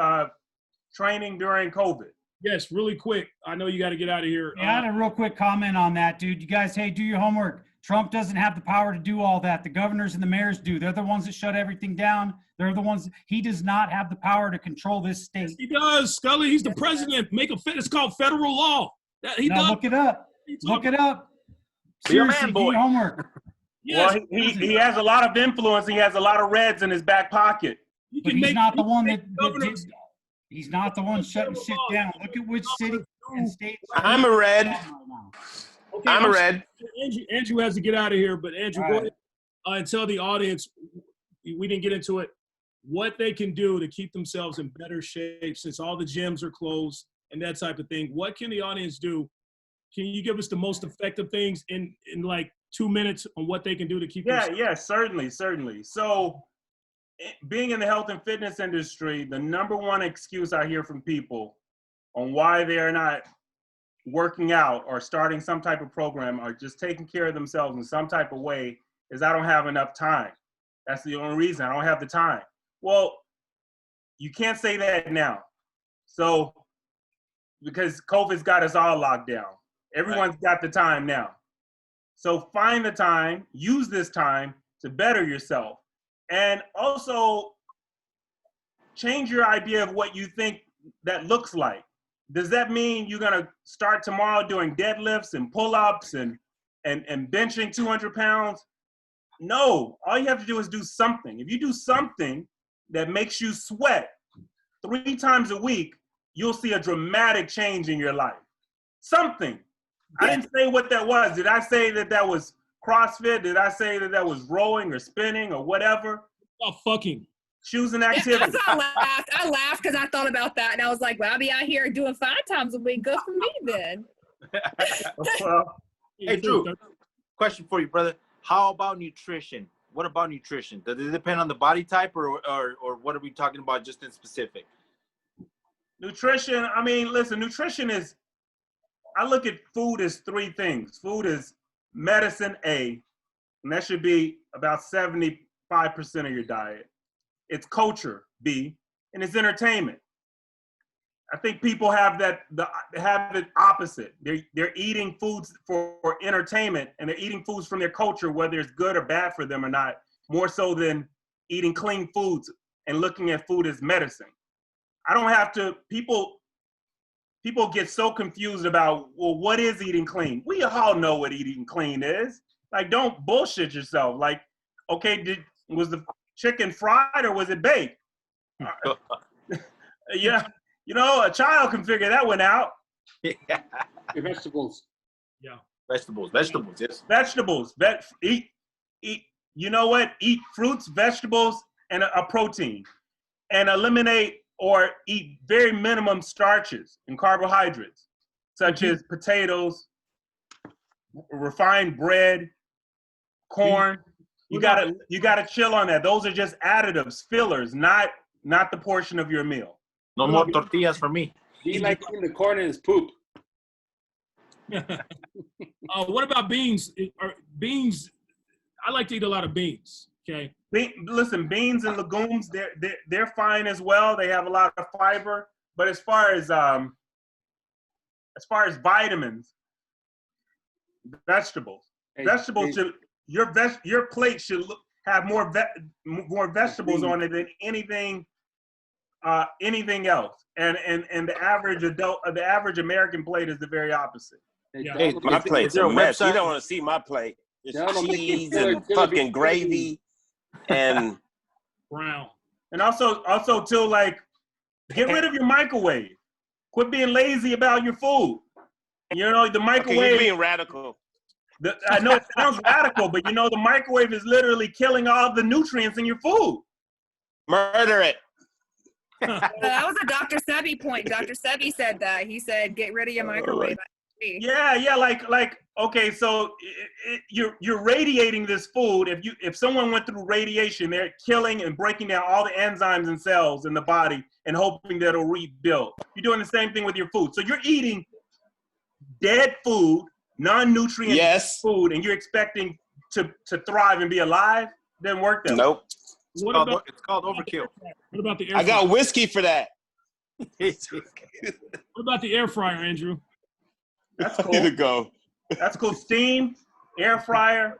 training during COVID. Yes, really quick. I know you got to get out of here. Yeah, I had a real quick comment on that, dude. You guys, hey, do your homework. Trump doesn't have the power to do all that. The governors and the mayors do. They're the ones that shut everything down. They're the ones. He does not have the power to control this state. He does, Scully. He's the president. It's called federal law. He does. Look it up. Look it up. Be a man, Seriously, do boy. your homework. Yes, Well, he has a lot of influence. He has a lot of reds in his back pocket. he But can he's make- not the he one can that make did. governors- He's not the one shutting shit down. Look at which city and states. I'm a red. right now. Okay, I'm a red. Andrew has to get out of here, but Andrew, All go right. ahead and tell the audience, we didn't get into it, what they can do to keep themselves in better shape since all the gyms are closed and that type of thing. What can the audience do? Can you give us the most effective things in like 2 minutes on what they can do to keep themselves? Yeah, certainly. So being in the health and fitness industry, the number one excuse I hear from people on why they are not working out or starting some type of program or just taking care of themselves in some type of way is I don't have enough time. That's the only reason. I don't have the time. Well, you can't say that now. So, because COVID's got us all locked down. Everyone's got the time now. So find the time, use this time to better yourself. And also change your idea of what you think that looks like. Does that mean you're gonna start tomorrow doing deadlifts and pull-ups and benching 200 pounds? No, all you have to do is do something. If you do something that makes you sweat 3 times a week, you'll see a dramatic change in your life. Something. I didn't say what that was. Did I say that was CrossFit? Did I say that was rowing or spinning or whatever? Oh, fucking. Choose an Yeah, activity. that's why I laughed. I laughed because I thought about that, and I was like, "Well, I'll be out here doing 5 times a week. Good for me, then." Well, Hey, Drew, question for you, brother. How about nutrition? What about nutrition? Does it depend on the body type or what are we talking about just in specific? nutrition, I mean, listen, nutrition is, I look at food as 3 things. Food is medicine, A, and that should be about 75% of your diet. It's culture, B, and it's entertainment. I think people have have it opposite. They're eating foods for entertainment, and they're eating foods from their culture, whether it's good or bad for them or not, more so than eating clean foods and looking at food as medicine. I don't have to, people get so confused about, well, what is eating clean? We all know what eating clean is. Like, don't bullshit yourself. Like, okay, was the chicken fried or was it baked? Yeah, a child can figure that one out. Your vegetables. Yeah. Vegetables, yes. Vegetables, eat. You know what? Eat fruits, vegetables, and a protein, and eliminate or eat very minimum starches and carbohydrates, such as potatoes, refined bread, corn. You gotta chill on that. Those are just additives, fillers, not the portion of your meal. No more tortillas for me. He likes eating the corn in his poop. What about beans? Beans, I like to eat a lot of beans, okay? Listen, beans and legumes, they're fine as well. They have a lot of fiber. But as far as vitamins, vegetables should, your plate should have more vegetables on it than anything else. And the average American plate is the very opposite. Yeah. My plate's a mess. You website? don't want to see my plate. It's Yeah, I don't think cheese it's and gonna be fucking gravy and Brown. And also too, like, get rid of your microwave. Quit being lazy about your food. The okay, microwave. you're being radical. I know it sounds radical, but the microwave is literally killing all the nutrients in your food. Murder it. That was a Dr. Sebi point. Dr. Sebi said that. He said, get rid of your microwave. Yeah, like okay, so you're radiating this food. If someone went through radiation, they're killing and breaking down all the enzymes and cells in the body and hoping that it'll rebuild. You're doing the same thing with your food. So you're eating dead food, non-nutrient food, and you're expecting to thrive and be alive. Doesn't work that way. Nope. It's called overkill. What about the air I got fryer? whiskey for that. What about the air fryer, Andrew? That's Way to cool. go. That's cool. Steam, air fryer.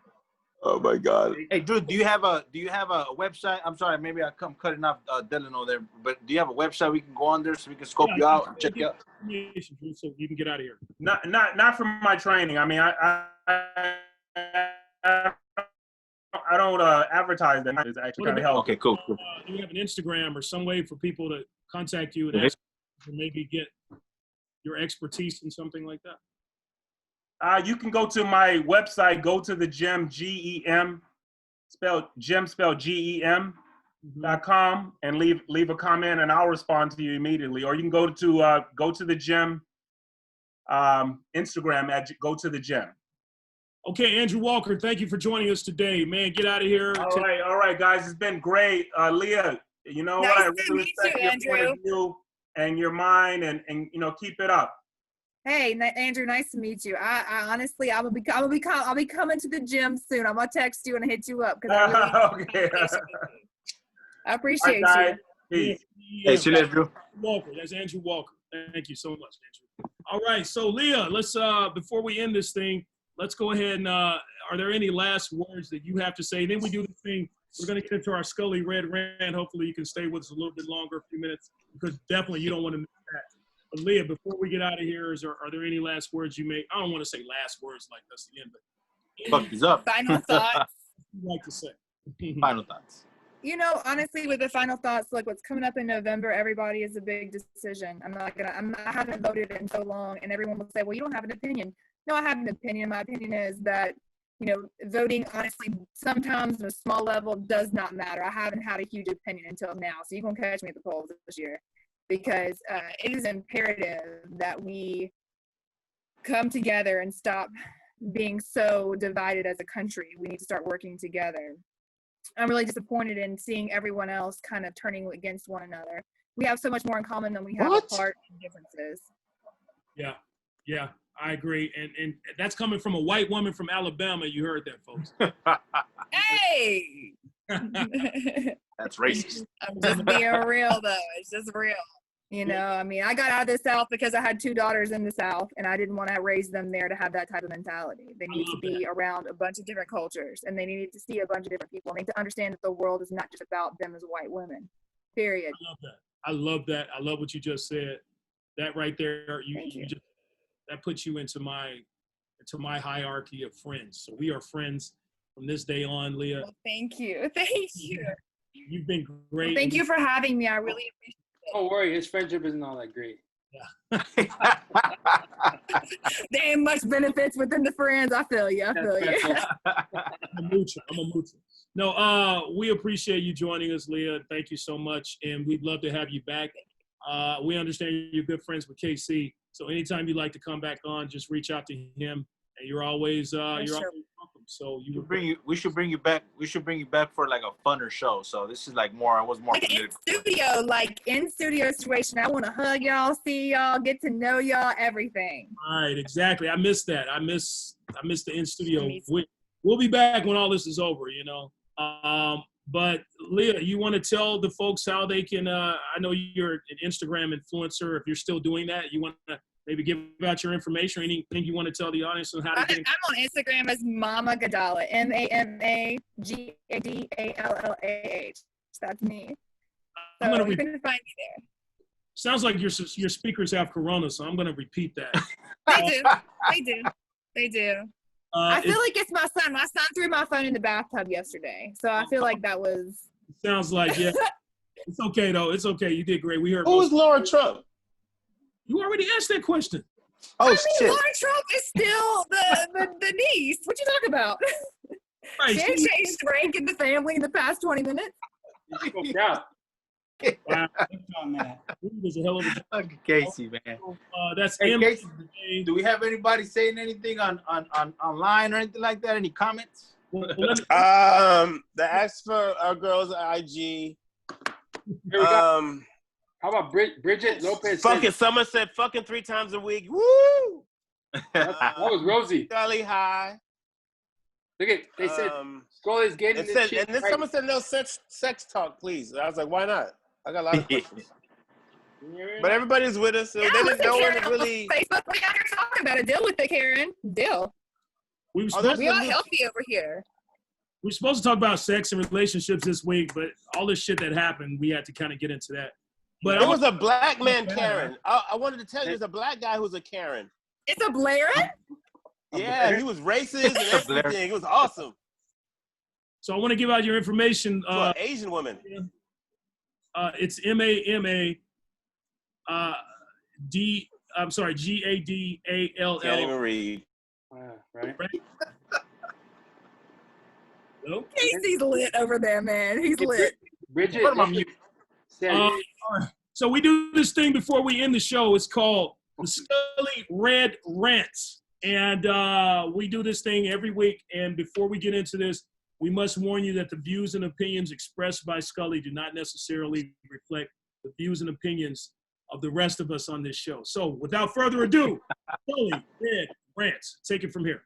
Oh my God. Hey, Drew, do you have a website? I'm sorry, maybe I'm cutting off Delano there, but do you have a website we can go on there so we can scope you out and check you out? So you can get out of here. Not from my training. I mean, I don't advertise that. It's actually kind of helpful. Okay, cool. Do you have an Instagram or some way for people to contact you and ask you to maybe get your expertise in something like that? You can go to my website, go to the gym, GEM, spelled GEM.com, and leave a comment, and I'll respond to you immediately. Or you can go to the gym Instagram at Go to the Gym. Okay, Andrew Walker, thank you for joining us today. Man, get out of here. All right, guys, it's been great. Leah, you know Nice what? I to really meet respect you, your Andrew. point of view and your mind, and you know, keep it up. Hey, Andrew, nice to meet you. I honestly, I'll be coming to the gym soon. I'm gonna text you and hit you up because I really Okay. I appreciate All right, you. guys. Peace. Hey, see you later, Drew. Walker, that's Andrew Walker. Thank you so much, Andrew. All right, so Leah, let's before we end this thing, let's go ahead and are there any last words that you have to say? Then we do this thing. We're going to get into our Scully Red Rant. Hopefully you can stay with us a little bit longer, a few minutes, because definitely you don't want to miss that. But Leah, before we get out of here, are there any last words you make? I don't want to say last words like that's the end, but Fuck is up. Final thoughts. you'd like to say. Final thoughts. You know, honestly, with the final thoughts, like what's coming up in November, everybody is a big decision. I haven't voted in so long, and everyone will say, well, you don't have an opinion. No, I have an opinion. My opinion is that, you know, voting, honestly, sometimes on a small level does not matter. I haven't had a huge opinion until now, so you're going to catch me at the polls this year, because it is imperative that we come together and stop being so divided as a country. We need to start working together. I'm really disappointed in seeing everyone else kind of turning against one another. We have so much more in common than we have apart in differences. Yeah, I agree. And that's coming from a white woman from Alabama. You heard that, folks. Hey! That's racist. I'm just being real, though. It's just real. You know, I mean, I got out of the South because I had 2 daughters in the South, and I didn't want to raise them there to have that type of mentality. They need to be around a bunch of different cultures, and they need to see a bunch of different people. They need to understand that the world is not just about them as white women, period. I love that. I love what you just said. That right there, you just, that puts you into my hierarchy of friends. So we are friends from this day on, Leah. Well, thank you. Thank you. You've been great. Well, thank you for having me. I really appreciate it. Don't worry, his friendship isn't all that great. There ain't much benefits within the friends. I feel you. I'm a moocher. No, we appreciate you joining us, Leah. Thank you so much, and we'd love to have you back. We understand you're good friends with KC, so anytime you'd like to come back on, just reach out to him, and you're always always welcome. So we should bring you back. We should bring you back for like a funner show. So this is like more. I was more like in studio situation. I want to hug y'all, see y'all, get to know y'all, everything. All right, exactly. I miss that. I miss the in studio. We'll be back when all this is over. You know. But Leah, you want to tell the folks how they can? I know you're an Instagram influencer. If you're still doing that, you want to maybe give out your information or anything you want to tell the audience on how to get in. I'm on Instagram as Mama Gadala, MAMAGADALLAH. That's me. So you can find me there. Sounds like your speakers have corona, so I'm going to repeat that. They do. I feel like it's my son. My son threw my phone in the bathtub yesterday, so I feel like that was. Sounds like, yeah. It's okay though. It's okay. You did great. We heard. Who is Laura Trump? You already asked that question. Oh, shit. Laura Trump is still the niece. What you talking about? Right, she ain't changed rank in the family in the past 20 minutes. She spoke out. Wow, On that. he was a hell of a job. Fucking Casey, man. That's Hey, M. Casey, do we have anybody saying anything on online or anything like that? Any comments? The ask for our girls IG. Here we go. How about Bridget Lopez? Someone said fucking 3 times a week. Woo! That was Rosie. Scully, hi. Look at they said Scully's getting It this said, shit and then right. someone said no sex talk, please. I was like, why not? I got a lot of questions. But everybody's with us, so Yeah, they didn't listen, know Karen, it really. Facebook, we out here talking about it. Deal with it, Karen. Deal. We were Oh, supposed, We all healthy over here. we were supposed to talk about sex and relationships this week, but all this shit that happened, we had to kind of get into that. But There was a black man, Karen. I wanted to tell you, there's a black guy who's a Karen. It's a Blairin? Yeah, he was racist and everything. It was awesome. so I want to give out your information. To an Asian woman. It's MAMA. I'm sorry, GADALL. Can't even read. Right. Nope. Casey's lit over there, man. He's lit. Bridget. What am I mute? said, So we do this thing before we end the show. It's called the Scully Red Rants. And we do this thing every week. And before we get into this, we must warn you that the views and opinions expressed by Scully do not necessarily reflect the views and opinions of the rest of us on this show. So without further ado, Scully Red Rants. Take it from here.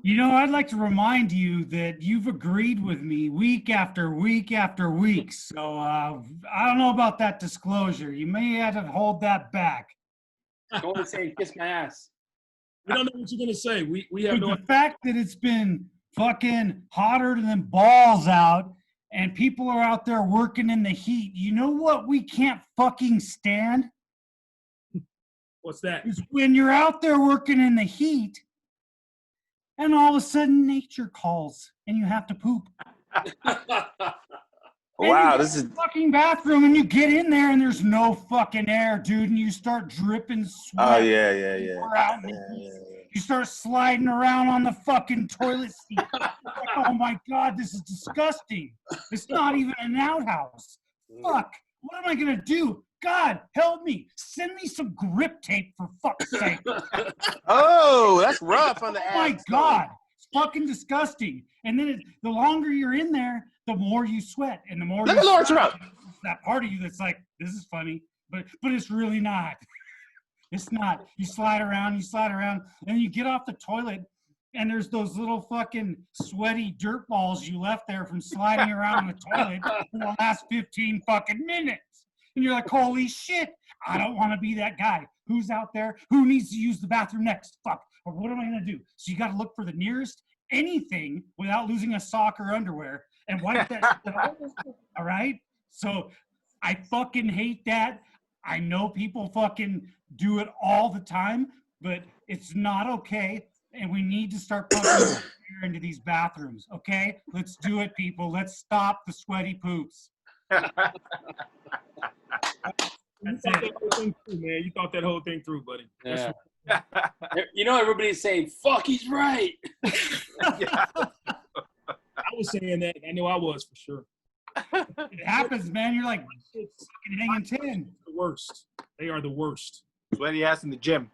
You know, I'd like to remind you that you've agreed with me week after week after week. So I don't know about that disclosure. You may have to hold that back. go and say, kiss my ass. We don't know what you're going to say. We have But no the fact that it's been fucking hotter than balls out and people are out there working in the heat, you know what we can't fucking stand? What's that? Is when you're out there working in the heat and all of a sudden nature calls and you have to poop. Wow, And you this is get in the fucking bathroom and you get in there and there's no fucking air, dude, and you start dripping sweat. oh yeah. You're out in the heat. You start sliding around on the fucking toilet seat. Like, oh my God, this is disgusting. It's not even an outhouse. Fuck. What am I gonna do? God, help me. Send me some grip tape for fuck's sake. Oh, that's rough on the Oh my ass. God. It's fucking disgusting. And then the longer you're in there, the more you sweat. And the more Look you at Lawrence sweat, Rock. that part of you that's like, this is funny, but it's really not. It's not. You slide around, and you get off the toilet, and there's those little fucking sweaty dirt balls you left there from sliding around the toilet for the last 15 fucking minutes. And you're like, holy shit, I don't want to be that guy. Who's out there? Who needs to use the bathroom next? Fuck. Or what am I going to do? So you got to look for the nearest anything without losing a sock or underwear and wipe that shit off. All right? So I fucking hate that. I know people fucking do it all the time, but it's not okay. And we need to start pumping air into these bathrooms, okay? Let's do it, people. Let's stop the sweaty poops. You thought that whole thing through, man. You thought that whole thing through, buddy. Yeah. You know, everybody's saying, fuck, he's right. I was saying that. I know I was for sure. It happens, man. You're like fucking hanging 10. The worst. They are the worst. Sweaty ass in the gym.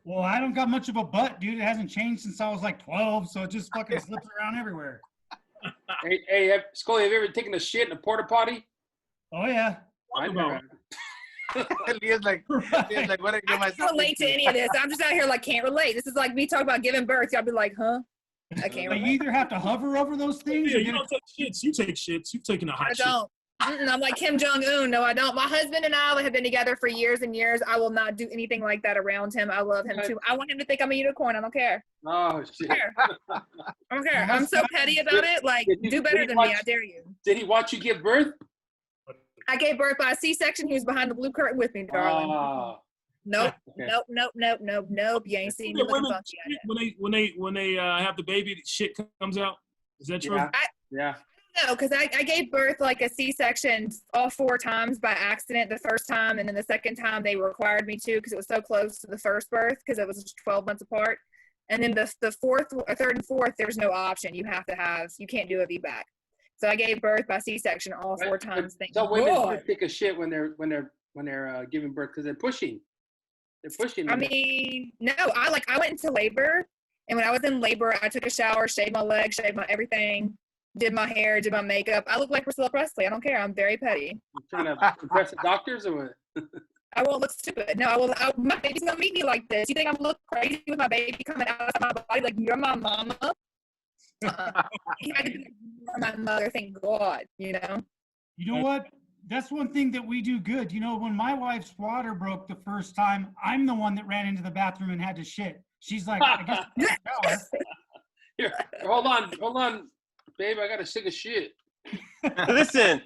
Well, I don't got much of a butt, dude. It hasn't changed since I was like 12, so it just fucking slips around everywhere. Hey, Scully, have you ever taken a shit in a porta potty? Oh, yeah. I about Leah's like, what did I get I can't myself relate to into? any of this. I'm just out here like can't relate. This is like me talking about giving birth. Y'all be like, huh? I can't Like, you relate. either have to hover over those things Yeah, or you get don't take shits. You take shits. You've taken a hot I shit. don't. I'm like Kim Jong-un. No, I don't. My husband and I have been together for years and years. I will not do anything like that around him. I love him too. I want him to think I'm a unicorn. I don't care. Oh, shit. I don't care. I'm so petty about it. Like, do better than me. I dare you. Did he watch you give birth? I gave birth by a C-section. He was behind the blue curtain with me, darling. Oh. Nope. Okay. Nope. You ain't seen me Yeah, looking women funky. shit when they have the baby, the shit comes out. Is that true? Yeah. Yeah. No, because I gave birth like a C-section all 4 times by accident the first time, and then the second time they required me to because it was so close to the first birth because it was just 12 months apart. And then the third and fourth, there's no option. You have to have, you can't do a VBAC. So I gave birth by C-section all 4 times. Thank So women God. take a shit when they're giving birth because they're pushing. They're pushing. I mean, no, I went into labor, and when I was in labor, I took a shower, shaved my legs, shaved my everything, did my hair, did my makeup. I look like Priscilla Presley. I don't care. I'm very petty. You trying to impress the doctors or what? I won't look stupid. No, I will. My baby's gonna meet me like this. You think I'm gonna look crazy with my baby coming out of my body like you're my mama? You're my mother. Thank God. You know. You know what? That's one thing that we do good. You know, when my wife's water broke the first time, I'm the one that ran into the bathroom and had to shit. She's like, I guess. Here, hold on, babe. I gotta take a shit. Listen,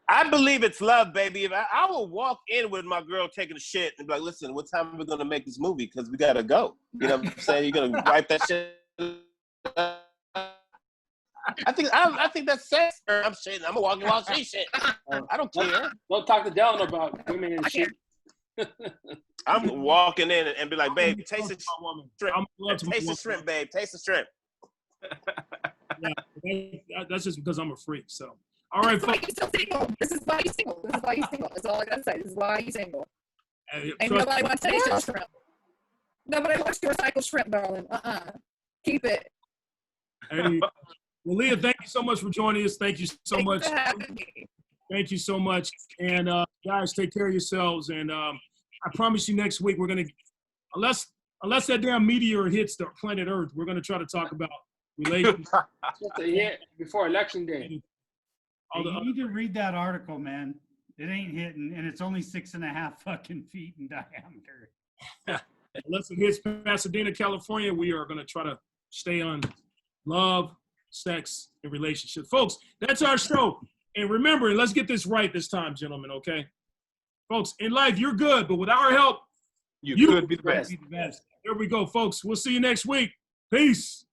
I believe it's love, baby. If I will walk in with my girl taking a shit and be like, listen, what time are we gonna make this movie? Because we gotta go. You know what I'm saying? You're gonna wipe that shit. I think that's sex. I'm shitting. I'm gonna walk in while she shit. I don't care. Don't talk to Dylan about women and shit. I'm walking in and be like, babe, taste the shrimp. Taste the shrimp, babe. Taste the shrimp. Yeah, that's just because I'm a freak. So, all right, folks. This is why you're single. This is why you're single. That's all I gotta say. This is why you're single. Hey, Ain't nobody wants to taste your shrimp. Nobody wants to recycle shrimp, darling. Keep it. Hey, well, Leah, thank you so much for joining us. Thank you so much. Thank you so much. And guys, take care of yourselves. And I promise you next week we're gonna, unless that damn meteor hits the planet Earth, we're gonna try to talk about relations. Before election day. You need to read that article, man. It ain't hitting, and it's only 6.5 fucking feet in diameter. Unless it hits Pasadena, California, we are gonna try to stay on love, sex, and relationships. Folks, that's our show. And remember, let's get this right this time, gentlemen, okay? Folks, in life, you're good, but with our help, you could be the best. There we go, folks. We'll see you next week. Peace.